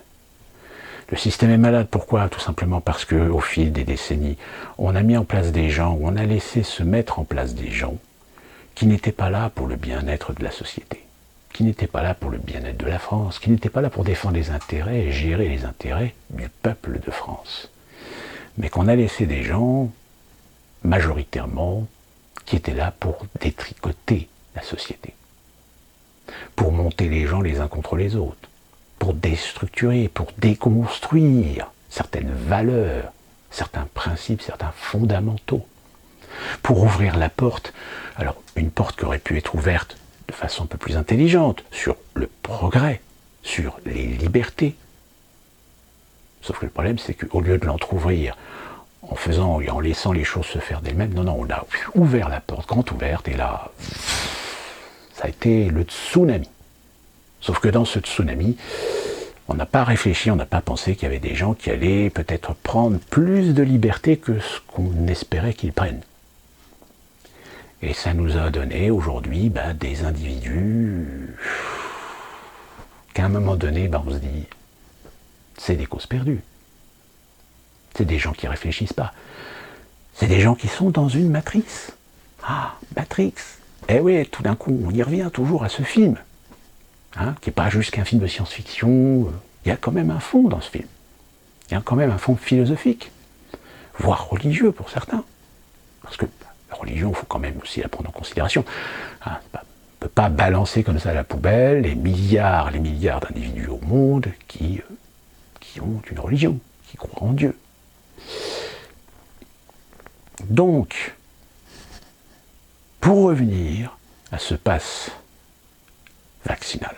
Le système est malade, pourquoi? Tout simplement parce qu'au fil des décennies, on a mis en place des gens, on a laissé se mettre en place des gens qui n'étaient pas là pour le bien-être de la société, qui n'étaient pas là pour le bien-être de la France, qui n'étaient pas là pour défendre les intérêts et gérer les intérêts du peuple de France. Mais qu'on a laissé des gens, majoritairement, qui étaient là pour détricoter la société, pour monter les gens les uns contre les autres, pour déstructurer, pour déconstruire certaines valeurs, certains principes, certains fondamentaux, pour ouvrir la porte, alors une porte qui aurait pu être ouverte de façon un peu plus intelligente, sur le progrès, sur les libertés. Sauf que le problème, c'est qu'au lieu de l'entrouvrir, en laissant les choses se faire d'elles-mêmes, non, on a ouvert la porte, grande ouverte, et là, ça a été le tsunami. Sauf que dans ce tsunami, on n'a pas réfléchi, on n'a pas pensé qu'il y avait des gens qui allaient peut-être prendre plus de liberté que ce qu'on espérait qu'ils prennent. Et ça nous a donné aujourd'hui des individus qu'à un moment donné, on se dit, c'est des causes perdues. C'est des gens qui ne réfléchissent pas. C'est des gens qui sont dans une matrice. Ah, Matrix. Eh oui, tout d'un coup, on y revient toujours à ce film. Qui n'est pas juste qu'un film de science-fiction. Il y a quand même un fond dans ce film. Il y a quand même un fond philosophique, voire religieux pour certains. Parce que la religion, il faut quand même aussi la prendre en considération. On ne peut pas balancer comme ça à la poubelle les milliards d'individus au monde qui ont une religion, qui croient en Dieu. Donc, pour revenir à ce pass vaccinal,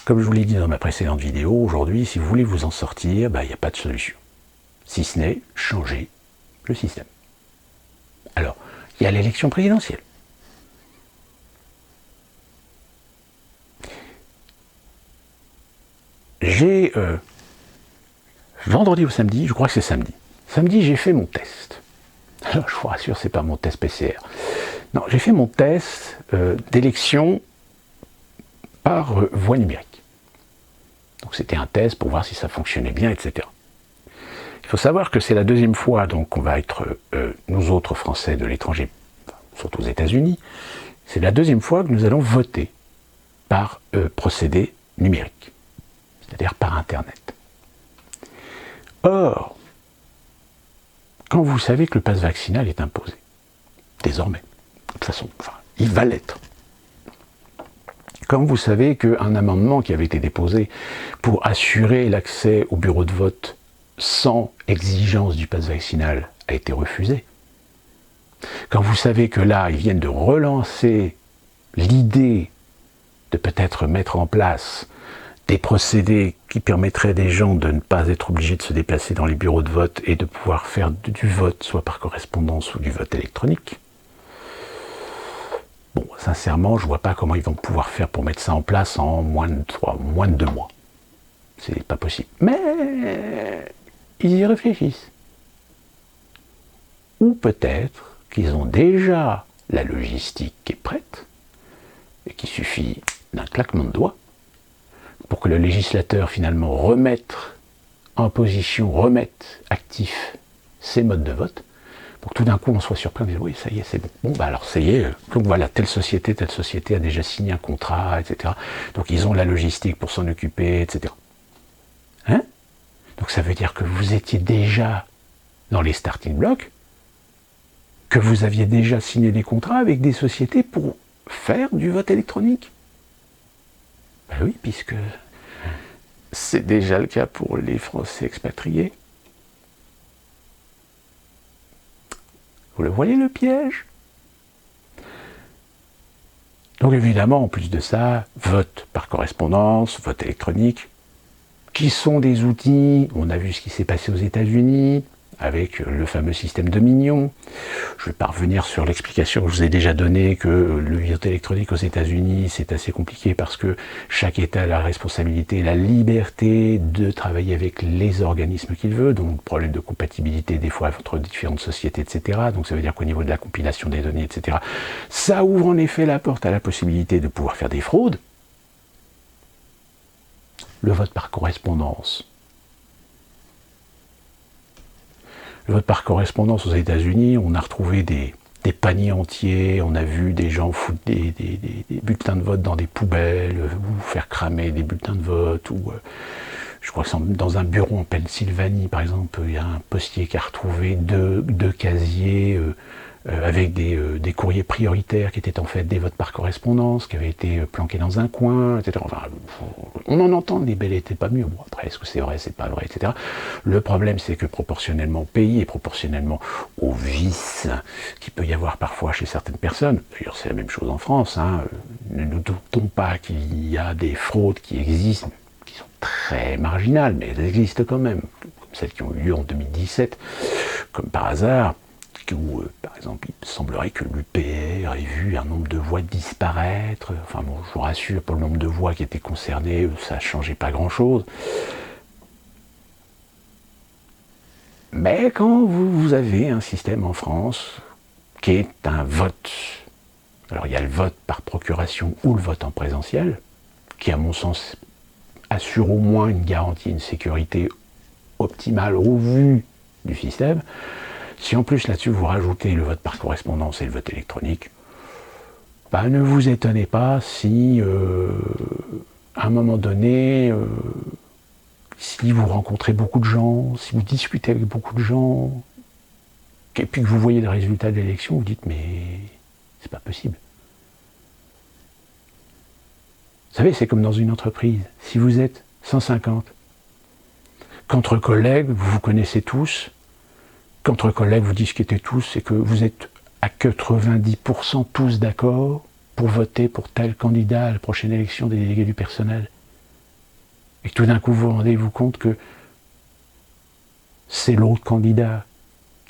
comme je vous l'ai dit dans ma précédente vidéo, aujourd'hui, si vous voulez vous en sortir, il n'y a pas de solution. Si ce n'est changer le système. Alors, il y a l'élection présidentielle. J'ai vendredi ou samedi, je crois que c'est samedi. Samedi, j'ai fait mon test. Alors, je vous rassure, c'est pas mon test PCR. Non, j'ai fait mon test d'élection par voie numérique. Donc c'était un test pour voir si ça fonctionnait bien, etc. Il faut savoir que c'est la deuxième fois donc qu'on va être, nous autres Français de l'étranger, surtout aux États-Unis, c'est la deuxième fois que nous allons voter par procédé numérique, c'est-à-dire par Internet. Or, quand vous savez que le pass vaccinal est imposé, désormais, de toute façon, enfin, il va l'être. Quand vous savez qu'un amendement qui avait été déposé pour assurer l'accès au bureau de vote sans exigence du pass vaccinal a été refusé, quand vous savez que là, ils viennent de relancer l'idée de peut-être mettre en place des procédés qui permettraient des gens de ne pas être obligés de se déplacer dans les bureaux de vote et de pouvoir faire du vote soit par correspondance ou du vote électronique. Bon, sincèrement, je ne vois pas comment ils vont pouvoir faire pour mettre ça en place en moins de 2 mois. C'est pas possible. Mais ils y réfléchissent. Ou peut-être qu'ils ont déjà la logistique qui est prête et qu'il suffit d'un claquement de doigts pour que le législateur finalement remette actif ces modes de vote, pour que tout d'un coup on soit surpris, mais oui, ça y est, c'est bon. Bon, bah alors ça y est, donc voilà, telle société a déjà signé un contrat, etc. Donc ils ont la logistique pour s'en occuper, etc. Hein? Donc ça veut dire que vous étiez déjà dans les starting blocks, que vous aviez déjà signé des contrats avec des sociétés pour faire du vote électronique. Ben oui, puisque c'est déjà le cas pour les Français expatriés. Vous le voyez, le piège? Donc évidemment, en plus de ça, vote par correspondance, vote électronique, qui sont des outils, on a vu ce qui s'est passé aux États-Unis, avec le fameux système Dominion. Je vais pas revenir sur l'explication que je vous ai déjà donnée, que le vote électronique aux États-Unis, c'est assez compliqué parce que chaque État a la responsabilité et la liberté de travailler avec les organismes qu'il veut, donc problème de compatibilité des fois entre différentes sociétés, etc. Donc ça veut dire qu'au niveau de la compilation des données, etc., ça ouvre en effet la porte à la possibilité de pouvoir faire des fraudes. Le vote par correspondance. Le vote par correspondance aux États-Unis, on a retrouvé des paniers entiers, on a vu des gens foutre des bulletins de vote dans des poubelles, ou faire cramer des bulletins de vote, ou je crois que dans un bureau en Pennsylvanie, par exemple, il y a un postier qui a retrouvé deux casiers avec des courriers prioritaires qui étaient en fait des votes par correspondance, qui avaient été planqués dans un coin, etc. Enfin, on en entend des belles et pas mieux. Bon, après, est-ce que c'est vrai, c'est pas vrai, etc. Le problème, c'est que proportionnellement au pays et proportionnellement aux vices qu'il peut y avoir parfois chez certaines personnes, d'ailleurs c'est la même chose en France, hein, ne nous doutons pas qu'il y a des fraudes qui existent, qui sont très marginales, mais elles existent quand même, comme celles qui ont eu lieu en 2017, comme par hasard, où, par exemple, il semblerait que l'UPR ait vu un nombre de voix disparaître. Enfin bon, je vous rassure, pour le nombre de voix qui étaient concernées, ça ne changeait pas grand-chose. Mais quand vous avez un système en France qui est un vote, alors il y a le vote par procuration ou le vote en présentiel, qui à mon sens assure au moins une garantie, une sécurité optimale au vu du système. Si en plus là-dessus vous rajoutez le vote par correspondance et le vote électronique, bah, ne vous étonnez pas si à un moment donné, si vous rencontrez beaucoup de gens, si vous discutez avec beaucoup de gens, et puis que vous voyez le résultat de l'élection, vous dites mais c'est pas possible. Vous savez, c'est comme dans une entreprise. Si vous êtes 150, qu'entre collègues, vous vous connaissez tous, qu'entre collègues vous discutez tous et que vous êtes à 90% tous d'accord pour voter pour tel candidat à la prochaine élection des délégués du personnel. Et que tout d'un coup vous vous rendez-vous compte que c'est l'autre candidat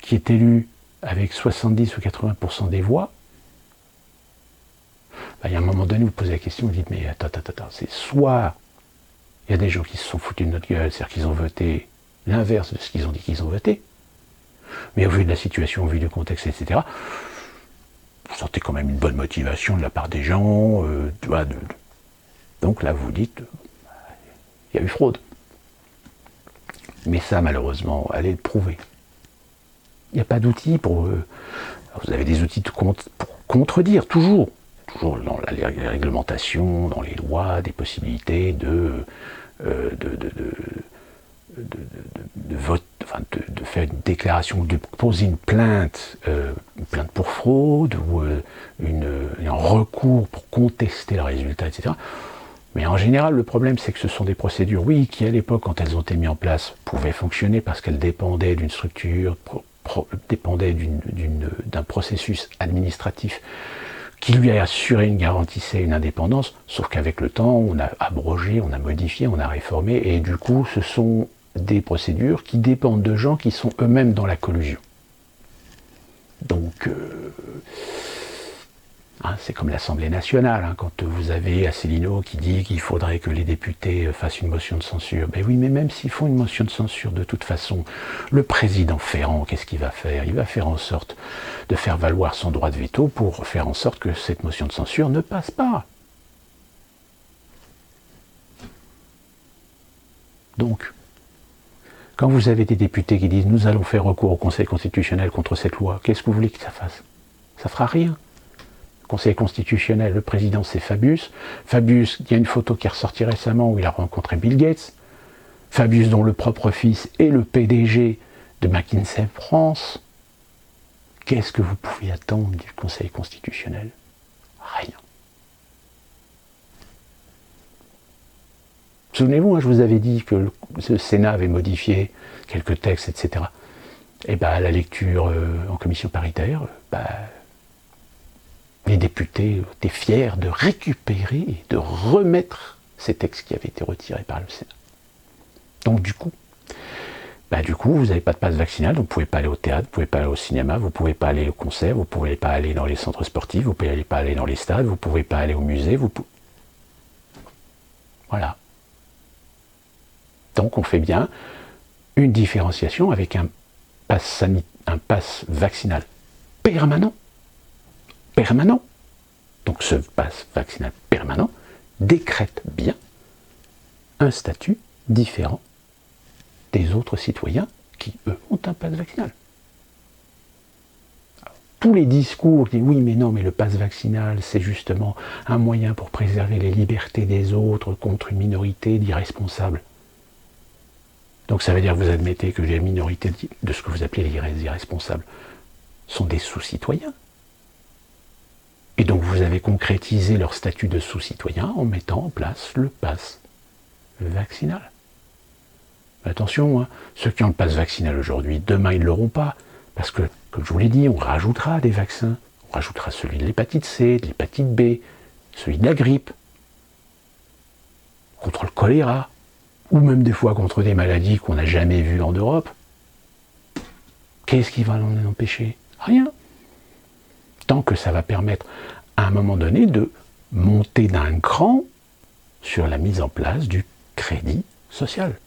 qui est élu avec 70 ou 80% des voix. Ben, il y a un moment donné, vous posez la question, vous dites mais attends, c'est soit il y a des gens qui se sont foutus de notre gueule, c'est-à-dire qu'ils ont voté l'inverse de ce qu'ils ont dit qu'ils ont voté. Mais au vu de la situation, au vu du contexte, etc., vous sentez quand même une bonne motivation de la part des gens. Donc là, vous dites, il y a eu fraude. Mais ça, malheureusement, allez le prouver. Il n'y a pas d'outils pour... vous avez des outils pour contredire, toujours dans la réglementation, dans les lois, des possibilités de vote, enfin de faire une déclaration, de poser une plainte pour fraude ou un recours pour contester le résultat, etc. Mais en général, le problème, c'est que ce sont des procédures, oui, qui à l'époque, quand elles ont été mises en place, pouvaient fonctionner parce qu'elles dépendaient d'une structure, dépendaient d'un processus administratif qui lui assurait garantissait une indépendance, sauf qu'avec le temps, on a abrogé, on a modifié, on a réformé, et du coup, ce sont des procédures qui dépendent de gens qui sont eux-mêmes dans la collusion. Donc, c'est comme l'Assemblée nationale, quand vous avez Asselineau qui dit qu'il faudrait que les députés fassent une motion de censure. Ben oui, mais même s'ils font une motion de censure, de toute façon, le président Ferrand, qu'est-ce qu'il va faire? Il va faire en sorte de faire valoir son droit de veto pour faire en sorte que cette motion de censure ne passe pas. Donc, quand vous avez des députés qui disent « nous allons faire recours au Conseil constitutionnel contre cette loi », qu'est-ce que vous voulez que ça fasse? Ça fera rien. Conseil constitutionnel, le président c'est Fabius. Fabius, il y a une photo qui est ressortie récemment où il a rencontré Bill Gates. Fabius dont le propre fils est le PDG de McKinsey France. Qu'est-ce que vous pouvez attendre du Conseil constitutionnel? Rien. Souvenez-vous, je vous avais dit que le Sénat avait modifié quelques textes, etc. Et à la lecture en commission paritaire, les députés étaient fiers de récupérer et de remettre ces textes qui avaient été retirés par le Sénat. Donc du coup, vous n'avez pas de passe vaccinal, donc vous ne pouvez pas aller au théâtre, vous ne pouvez pas aller au cinéma, vous ne pouvez pas aller au concert, vous ne pouvez pas aller dans les centres sportifs, vous ne pouvez pas aller dans les stades, vous ne pouvez pas aller au musée, Voilà. Donc on fait bien une différenciation avec un pass vaccinal permanent. Donc ce pass vaccinal permanent décrète bien un statut différent des autres citoyens qui, eux, ont un pass vaccinal. Alors, tous les discours qui disent oui, mais non, mais le pass vaccinal, c'est justement un moyen pour préserver les libertés des autres contre une minorité d'irresponsables. Donc ça veut dire que vous admettez que les minorités de ce que vous appelez les irresponsables sont des sous-citoyens. Et donc vous avez concrétisé leur statut de sous-citoyen en mettant en place le pass vaccinal. Mais attention, ceux qui ont le pass vaccinal aujourd'hui, demain ils ne l'auront pas. Parce que, comme je vous l'ai dit, on rajoutera des vaccins. On rajoutera celui de l'hépatite C, de l'hépatite B, celui de la grippe, contre le choléra, ou même des fois contre des maladies qu'on n'a jamais vues en Europe. Qu'est-ce qui va l'en empêcher? Rien. Tant que ça va permettre, à un moment donné, de monter d'un cran sur la mise en place du crédit social.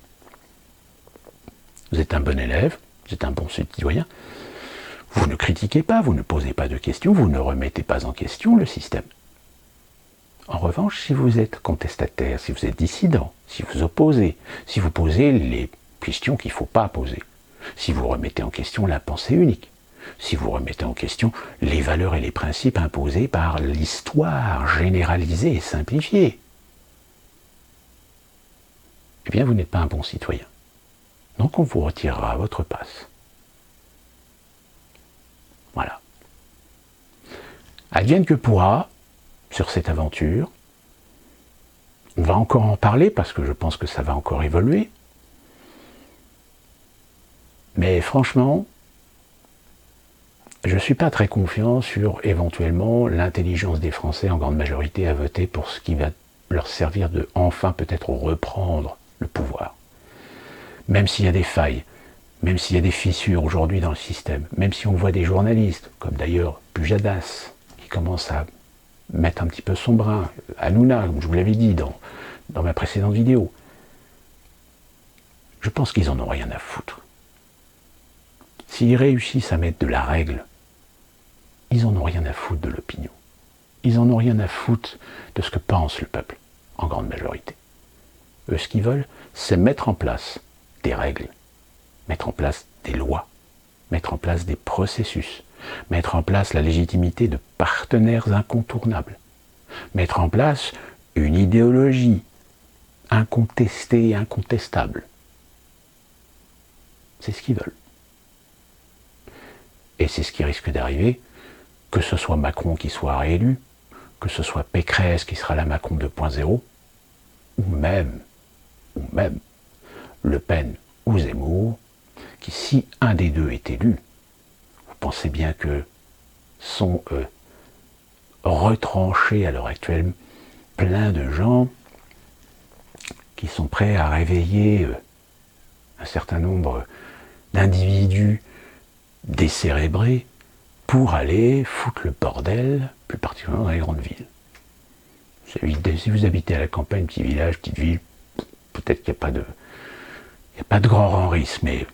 Vous êtes un bon élève, vous êtes un bon citoyen, vous ne critiquez pas, vous ne posez pas de questions, vous ne remettez pas en question le système. En revanche, si vous êtes contestataire, si vous êtes dissident, si vous opposez, si vous posez les questions qu'il ne faut pas poser, si vous remettez en question la pensée unique, si vous remettez en question les valeurs et les principes imposés par l'histoire généralisée et simplifiée, eh bien vous n'êtes pas un bon citoyen. Donc on vous retirera votre passe. Voilà. Advienne que pourra, sur cette aventure, on va encore en parler parce que je pense que ça va encore évoluer. Mais franchement, je ne suis pas très confiant sur éventuellement l'intelligence des Français en grande majorité à voter pour ce qui va leur servir de enfin peut-être reprendre le pouvoir. Même s'il y a des failles, même s'il y a des fissures aujourd'hui dans le système, même si on voit des journalistes, comme d'ailleurs Pujadas, qui commence à mettre un petit peu son brin, Hanouna, comme je vous l'avais dit dans ma précédente vidéo, Je pense qu'ils en ont rien à foutre. S'ils réussissent à mettre de la règle, ils en ont rien à foutre de l'opinion. Ils en ont rien à foutre de ce que pense le peuple, en grande majorité. Eux, ce qu'ils veulent, c'est mettre en place des règles, mettre en place des lois, mettre en place des processus, mettre en place la légitimité de partenaires incontournables, mettre en place une idéologie incontestée et incontestable. C'est ce qu'ils veulent. Et c'est ce qui risque d'arriver, que ce soit Macron qui soit réélu, que ce soit Pécresse qui sera la Macron 2.0, ou même Le Pen ou Zemmour, qui, si un des deux est élu, vous pensez bien que sont retranchés à l'heure actuelle plein de gens qui sont prêts à réveiller un certain nombre d'individus décérébrés pour aller foutre le bordel, plus particulièrement dans les grandes villes. Si vous habitez à la campagne, petit village, petite ville, peut-être qu'il n'y a pas de grand risque, mais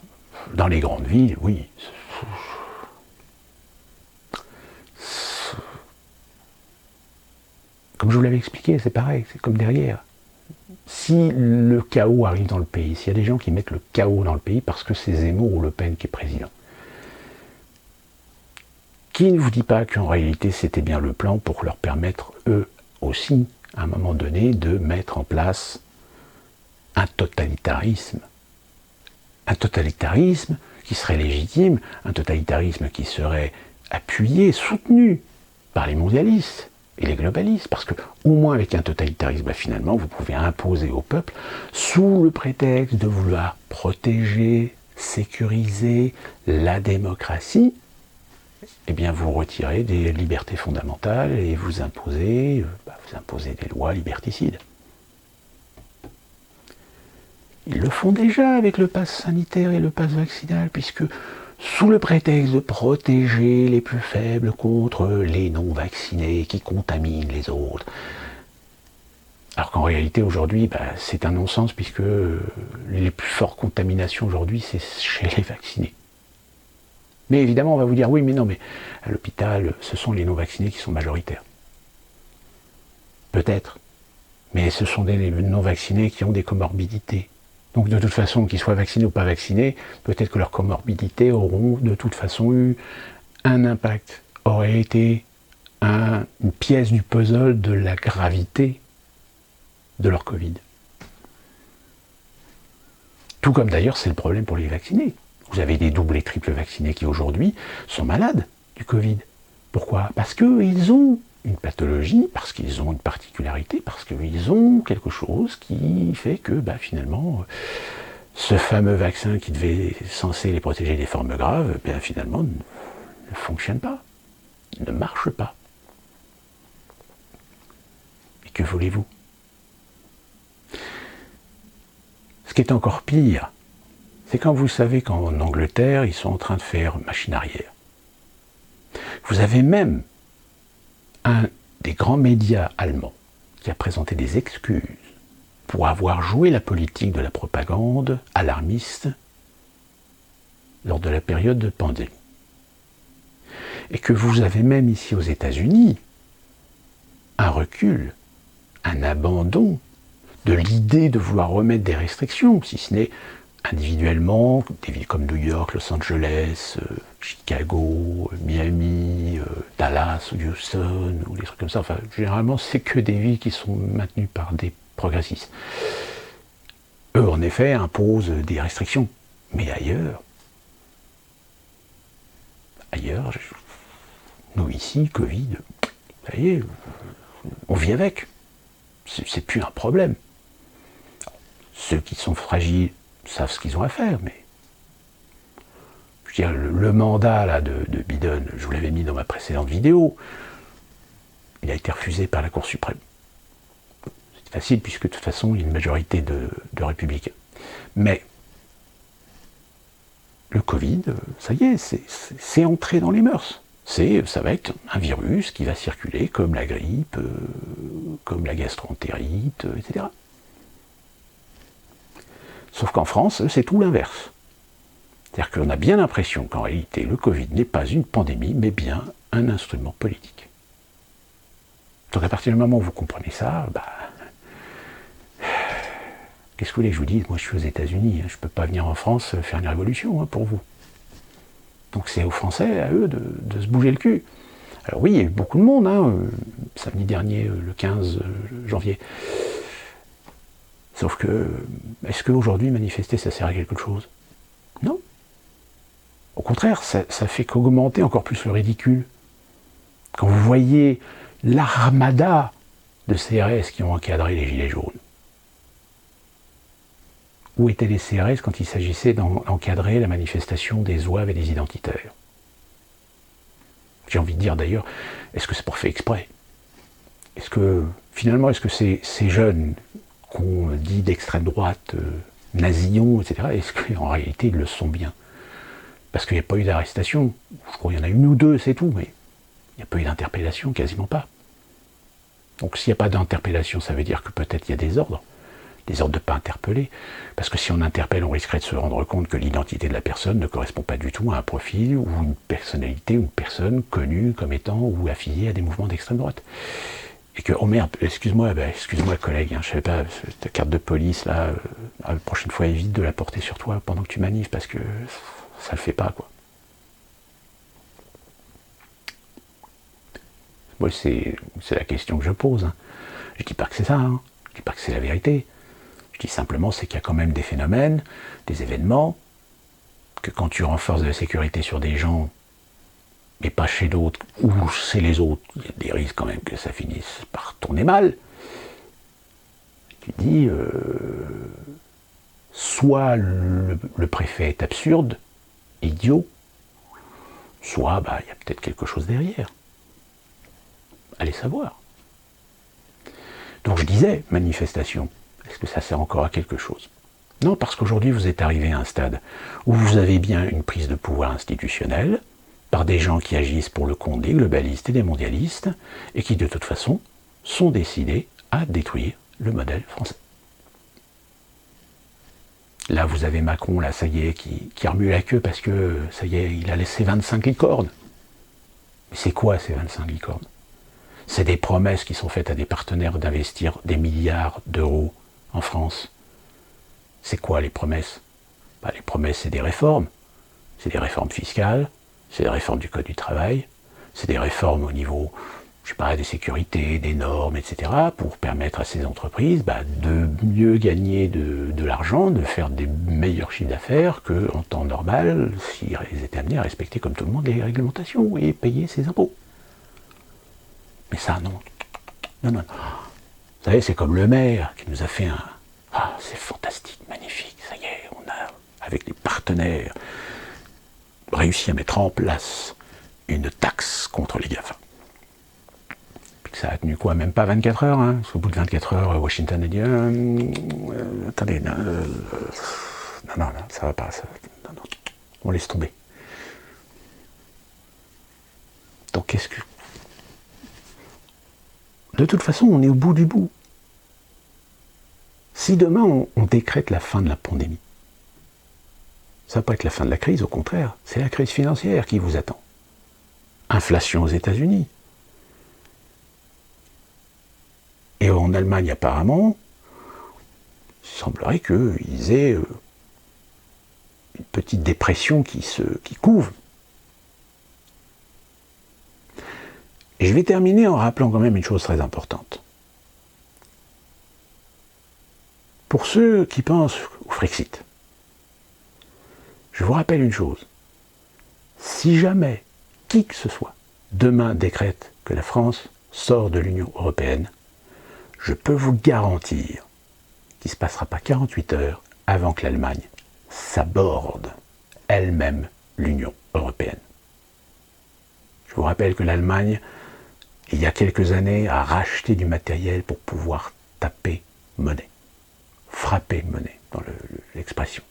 dans les grandes villes, oui. Comme je vous l'avais expliqué, c'est pareil, c'est comme derrière. Si le chaos arrive dans le pays, s'il y a des gens qui mettent le chaos dans le pays parce que c'est Zemmour ou Le Pen qui est président, qui ne vous dit pas qu'en réalité c'était bien le plan pour leur permettre, eux aussi, à un moment donné, de mettre en place un totalitarisme. Un totalitarisme qui serait légitime, un totalitarisme qui serait appuyé, soutenu par les mondialistes et les globalistes, parce que au moins avec un totalitarisme, finalement, vous pouvez imposer au peuple, sous le prétexte de vouloir protéger, sécuriser la démocratie, eh bien vous retirez des libertés fondamentales et vous imposez des lois liberticides. Ils le font déjà avec le pass sanitaire et le pass vaccinal, puisque sous le prétexte de protéger les plus faibles contre les non-vaccinés qui contaminent les autres, alors qu'en réalité aujourd'hui c'est un non-sens, puisque les plus fortes contaminations aujourd'hui c'est chez les vaccinés. Mais évidemment on va vous dire oui mais non, mais à l'hôpital ce sont les non-vaccinés qui sont majoritaires. Peut-être, mais ce sont des non-vaccinés qui ont des comorbidités. Donc de toute façon, qu'ils soient vaccinés ou pas vaccinés, peut-être que leurs comorbidités auront de toute façon eu un impact, aurait été une pièce du puzzle de la gravité de leur Covid. Tout comme d'ailleurs c'est le problème pour les vaccinés. Vous avez des doubles et triples vaccinés qui aujourd'hui sont malades du Covid. Pourquoi ? Parce qu'ils ont une pathologie, parce qu'ils ont une particularité, parce qu'ils ont quelque chose qui fait que finalement ce fameux vaccin qui devait censé les protéger des formes graves, finalement ne fonctionne pas, ne marche pas. Et que voulez-vous ? Ce qui est encore pire, c'est quand vous savez qu'en Angleterre, ils sont en train de faire machine arrière. Vous avez même un des grands médias allemands qui a présenté des excuses pour avoir joué la politique de la propagande alarmiste lors de la période de pandémie. Et que vous avez même ici aux États-Unis un recul, un abandon de l'idée de vouloir remettre des restrictions, si ce n'est individuellement, des villes comme New York, Los Angeles, Chicago, Miami, Dallas, Houston, ou des trucs comme ça. Enfin, généralement, c'est que des villes qui sont maintenues par des progressistes. Eux, en effet, imposent des restrictions. Mais ailleurs, nous ici, Covid, ça y est, on vit avec. C'est plus un problème. Ceux qui sont fragiles savent ce qu'ils ont à faire, mais je veux dire, le mandat là, de Biden, je vous l'avais mis dans ma précédente vidéo, il a été refusé par la Cour suprême. C'est facile, puisque de toute façon, il y a une majorité de républicains. Mais le Covid, ça y est, c'est entré dans les mœurs. Ça va être un virus qui va circuler comme la grippe, comme la gastroentérite, etc. Sauf qu'en France, c'est tout l'inverse. C'est-à-dire qu'on a bien l'impression qu'en réalité, le Covid n'est pas une pandémie, mais bien un instrument politique. Donc à partir du moment où vous comprenez ça, qu'est-ce que vous voulez que je vous dise? Moi je suis aux États-Unis, je ne peux pas venir en France faire une révolution pour vous. Donc c'est aux Français, à eux, de se bouger le cul. Alors oui, il y a eu beaucoup de monde, samedi dernier, le 15 janvier. Sauf que, est-ce qu'aujourd'hui, manifester, ça sert à quelque chose? Non. Au contraire, ça fait qu'augmenter encore plus le ridicule. Quand vous voyez l'armada de CRS qui ont encadré les gilets jaunes. Où étaient les CRS quand il s'agissait d'encadrer la manifestation des zouaves et des identitaires? J'ai envie de dire d'ailleurs, est-ce que c'est pas fait exprès? Est-ce que, finalement, est-ce que ces jeunes qu'on dit d'extrême droite, nazillons, etc., est-ce qu'en réalité ils le sont bien? Parce qu'il n'y a pas eu d'arrestation. Je crois qu'il y en a une ou deux, c'est tout, mais il n'y a pas eu d'interpellation, quasiment pas. Donc s'il n'y a pas d'interpellation, ça veut dire que peut-être il y a des ordres de ne pas interpeller. Parce que si on interpelle, on risquerait de se rendre compte que l'identité de la personne ne correspond pas du tout à un profil ou une personnalité, une personne connue comme étant ou affiliée à des mouvements d'extrême droite. Et que, oh merde, excuse-moi collègue, je savais pas, ta carte de police là, la prochaine fois évite de la porter sur toi pendant que tu manifes parce que ça le fait pas quoi. Moi c'est la question que je pose. Je dis pas que c'est ça, je dis pas que c'est la vérité. Je dis simplement c'est qu'il y a quand même des phénomènes, des événements, que quand tu renforces de la sécurité sur des gens, mais pas chez d'autres, ou chez les autres, il y a des risques quand même que ça finisse par tourner mal. Tu dis, soit le préfet est absurde, idiot, soit il y a peut-être quelque chose derrière. Allez savoir. Donc je disais, manifestation, est-ce que ça sert encore à quelque chose? Non, parce qu'aujourd'hui vous êtes arrivé à un stade où vous avez bien une prise de pouvoir institutionnelle, par des gens qui agissent pour le compte des globalistes et des mondialistes, et qui de toute façon sont décidés à détruire le modèle français. Là vous avez Macron, là ça y est, qui remue la queue parce que ça y est, il a laissé 25 licornes. Mais c'est quoi ces 25 licornes? C'est des promesses qui sont faites à des partenaires d'investir des milliards d'euros en France. C'est quoi les promesses? Les promesses c'est des réformes. C'est des réformes fiscales, c'est des réformes du Code du travail, c'est des réformes au niveau, des sécurités, des normes, etc., pour permettre à ces entreprises de mieux gagner de l'argent, de faire des meilleurs chiffres d'affaires qu'en temps normal, s'ils étaient amenés à respecter comme tout le monde les réglementations et payer ses impôts. Mais ça, non. Non. Vous savez, c'est comme le maire qui nous a fait un... Ah, c'est fantastique, magnifique, ça y est, on a, avec les partenaires, réussi à mettre en place une taxe contre les GAFA. Puis que ça a tenu quoi? Même pas 24 heures, parce qu'au bout de 24 heures, Washington a dit attendez, non, ça va pas, non, on laisse tomber. Donc qu'est-ce que... De toute façon, on est au bout du bout. Si demain on décrète la fin de la pandémie, ça ne va pas être la fin de la crise, au contraire, c'est la crise financière qui vous attend. Inflation aux États-Unis. Et en Allemagne, apparemment, il semblerait qu'ils aient une petite dépression qui couve. Et je vais terminer en rappelant quand même une chose très importante. Pour ceux qui pensent au Frexit, je vous rappelle une chose. Si jamais qui que ce soit demain décrète que la France sort de l'Union européenne, je peux vous garantir qu'il ne se passera pas 48 heures avant que l'Allemagne s'aborde elle-même l'Union européenne. Je vous rappelle que l'Allemagne, il y a quelques années, a racheté du matériel pour pouvoir taper monnaie, frapper monnaie dans l'expression.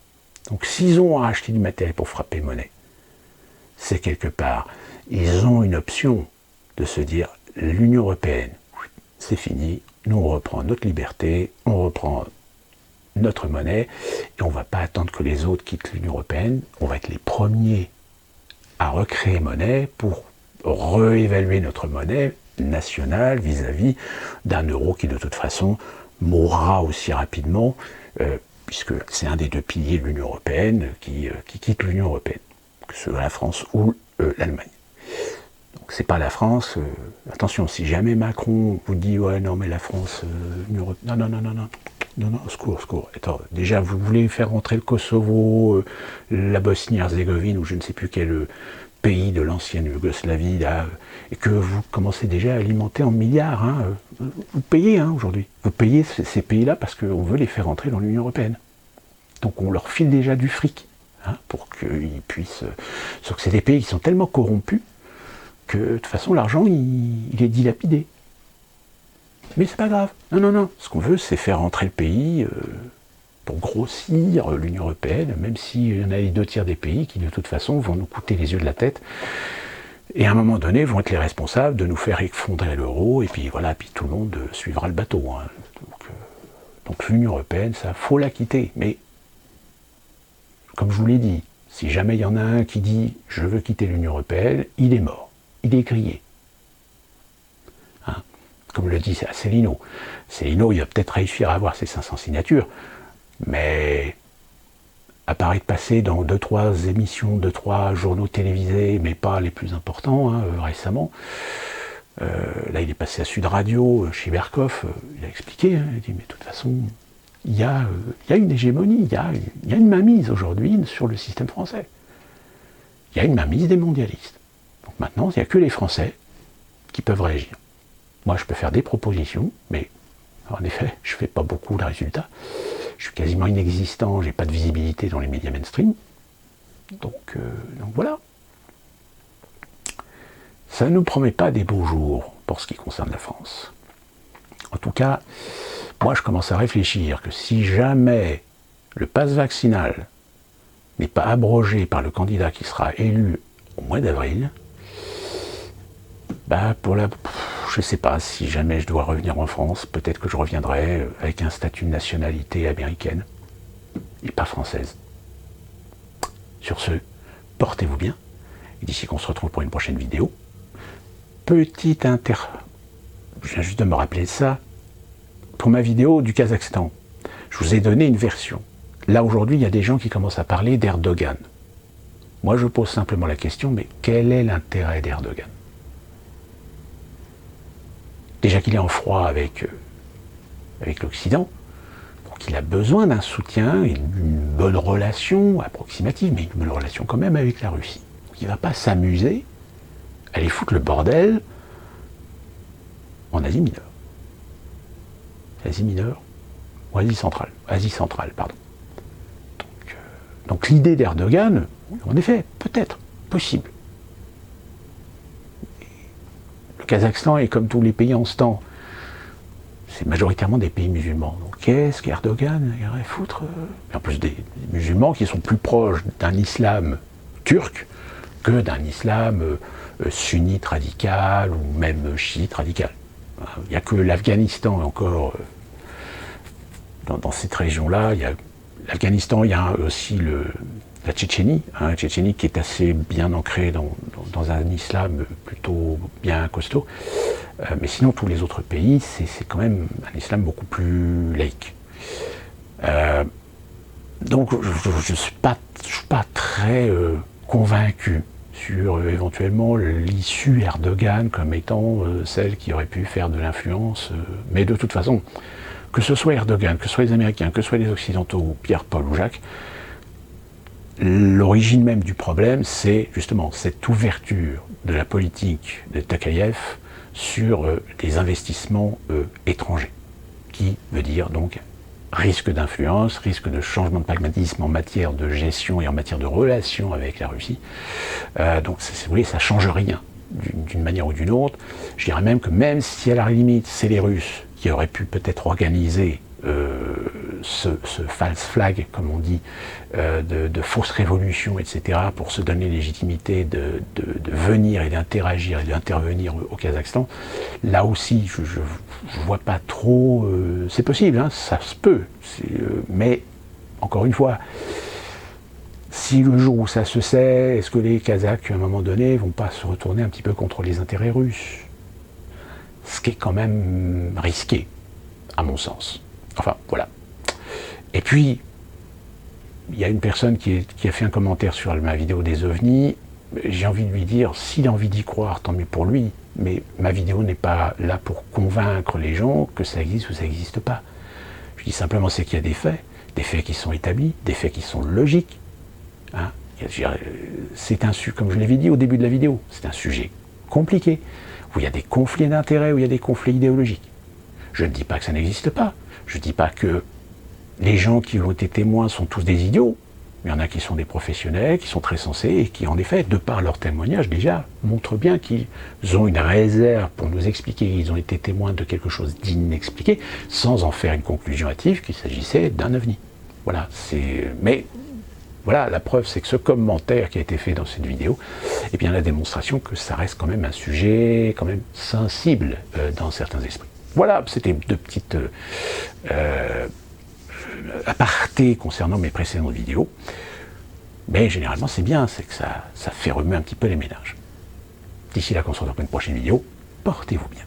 Donc s'ils ont racheté du matériel pour frapper monnaie, c'est quelque part, ils ont une option de se dire l'Union européenne, c'est fini, nous on reprend notre liberté, on reprend notre monnaie, et on ne va pas attendre que les autres quittent l'Union européenne, on va être les premiers à recréer monnaie pour réévaluer notre monnaie nationale vis-à-vis d'un euro qui de toute façon mourra aussi rapidement, puisque c'est un des deux piliers de l'Union européenne qui quitte l'Union européenne, que ce soit la France ou l'Allemagne. Donc c'est pas la France, attention, si jamais Macron vous dit ouais non mais la France, non, au secours, au secours. Attends, déjà vous voulez faire rentrer le Kosovo, la Bosnie-Herzégovine ou je ne sais plus quel pays de l'ancienne Yougoslavie là, et que vous commencez déjà à alimenter en milliards, hein, vous payez aujourd'hui, vous payez ces pays-là parce qu'on veut les faire rentrer dans l'Union européenne. Donc on leur file déjà du fric, hein, pour qu'ils puissent. Sauf que c'est des pays qui sont tellement corrompus que de toute façon l'argent il est dilapidé. Mais c'est pas grave. Non. Ce qu'on veut, c'est faire rentrer le pays pour grossir l'Union européenne, même s'il y en a les 2 tiers des pays qui de toute façon vont nous coûter les yeux de la tête. Et à un moment donné, vont être les responsables de nous faire effondrer l'euro, et puis voilà, puis tout le monde suivra le bateau. Hein. Donc l'Union européenne, ça, faut la quitter. Mais, comme je vous l'ai dit, si jamais il y en a un qui dit « je veux quitter l'Union européenne », il est mort. Il est grillé. Hein, comme le dit Asselineau. Asselineau, il va peut-être réussir à avoir ses 500 signatures, mais à part être passé dans 2-3 émissions, 2-3 journaux télévisés, mais pas les plus importants, hein, récemment, là il est passé à Sud Radio, chez Berkoff, il a expliqué, hein, il a dit mais de toute façon, il y a une hégémonie, il y a une mainmise aujourd'hui sur le système français. Il y a une mainmise des mondialistes. Donc maintenant, il n'y a que les Français qui peuvent réagir. Moi, je peux faire des propositions, mais en effet, je ne fais pas beaucoup de résultats. Je suis quasiment inexistant, je n'ai pas de visibilité dans les médias mainstream. Donc voilà. Ça ne nous promet pas des beaux jours pour ce qui concerne la France. En tout cas, moi je commence à réfléchir que si jamais le pass vaccinal n'est pas abrogé par le candidat qui sera élu au mois d'avril, je ne sais pas, si jamais je dois revenir en France, peut-être que je reviendrai avec un statut de nationalité américaine et pas française. Sur ce, portez-vous bien, et d'ici qu'on se retrouve pour une prochaine vidéo. Je viens juste de me rappeler ça, pour ma vidéo du Kazakhstan, je vous ai donné une version. Là aujourd'hui, il y a des gens qui commencent à parler d'Erdogan. Moi je pose simplement la question, mais quel est l'intérêt d'Erdogan ? Déjà qu'il est en froid avec l'Occident, donc il a besoin d'un soutien et d'une bonne relation approximative, mais une bonne relation quand même avec la Russie. Donc il ne va pas s'amuser à aller foutre le bordel en Asie mineure. Asie mineure ou Asie centrale, pardon. Donc l'idée d'Erdogan, en effet, peut-être, possible. Le Kazakhstan est comme tous les pays en ce temps. C'est majoritairement des pays musulmans. Donc qu'est-ce qu'Erdogan irait foutre ? En plus des musulmans qui sont plus proches d'un islam turc que d'un islam sunnite radical ou même chiite radical. Il n'y a que l'Afghanistan encore. Dans cette région-là, l'Afghanistan, il y a aussi la Tchétchénie, Tchétchénie qui est assez bien ancrée dans un islam plutôt bien costaud. Mais sinon, tous les autres pays, c'est quand même un islam beaucoup plus laïque. Donc, je ne suis pas très convaincu sur éventuellement l'issue Erdogan comme étant celle qui aurait pu faire de l'influence. Mais de toute façon, que ce soit Erdogan, que ce soit les Américains, que ce soit les Occidentaux, ou Pierre, Paul ou Jacques, l'origine même du problème, c'est justement cette ouverture de la politique de Tokayev sur les investissements étrangers, qui veut dire donc risque d'influence, risque de changement de pragmatisme en matière de gestion et en matière de relations avec la Russie. Donc, vous voyez, ça ne change rien d'une manière ou d'une autre. Je dirais même que même si à la limite, c'est les Russes qui auraient pu peut-être organiser ce false flag, comme on dit, de fausse révolution, etc., pour se donner légitimité de venir et d'interagir et d'intervenir au Kazakhstan, là aussi, je ne vois pas trop... c'est possible, hein, ça se peut, mais encore une fois, si le jour où ça se sait, est-ce que les Kazakhs, à un moment donné, vont pas se retourner un petit peu contre les intérêts russes? Ce qui est quand même risqué, à mon sens. Enfin, voilà. Et puis, il y a une personne qui a fait un commentaire sur ma vidéo des ovnis. J'ai envie de lui dire, s'il a envie d'y croire, tant mieux pour lui. Mais ma vidéo n'est pas là pour convaincre les gens que ça existe ou ça n'existe pas. Je dis simplement, c'est qu'il y a des faits qui sont établis, des faits qui sont logiques. Hein, c'est un sujet, comme je l'avais dit au début de la vidéo, c'est un sujet compliqué, où il y a des conflits d'intérêts, où il y a des conflits idéologiques. Je ne dis pas que ça n'existe pas, je ne dis pas que les gens qui ont été témoins sont tous des idiots. Il y en a qui sont des professionnels, qui sont très sensés, et qui en effet, de par leur témoignage déjà, montrent bien qu'ils ont une réserve pour nous expliquer qu'ils ont été témoins de quelque chose d'inexpliqué, sans en faire une conclusion hâtive qu'il s'agissait d'un ovni. Voilà, mais voilà, la preuve, c'est que ce commentaire qui a été fait dans cette vidéo est bien la démonstration que ça reste quand même un sujet quand même sensible dans certains esprits. Voilà, c'était deux petites apartés concernant mes précédentes vidéos. Mais généralement, c'est bien, c'est que ça fait remuer un petit peu les ménages. D'ici là, qu'on se retrouve pour une prochaine vidéo, portez-vous bien.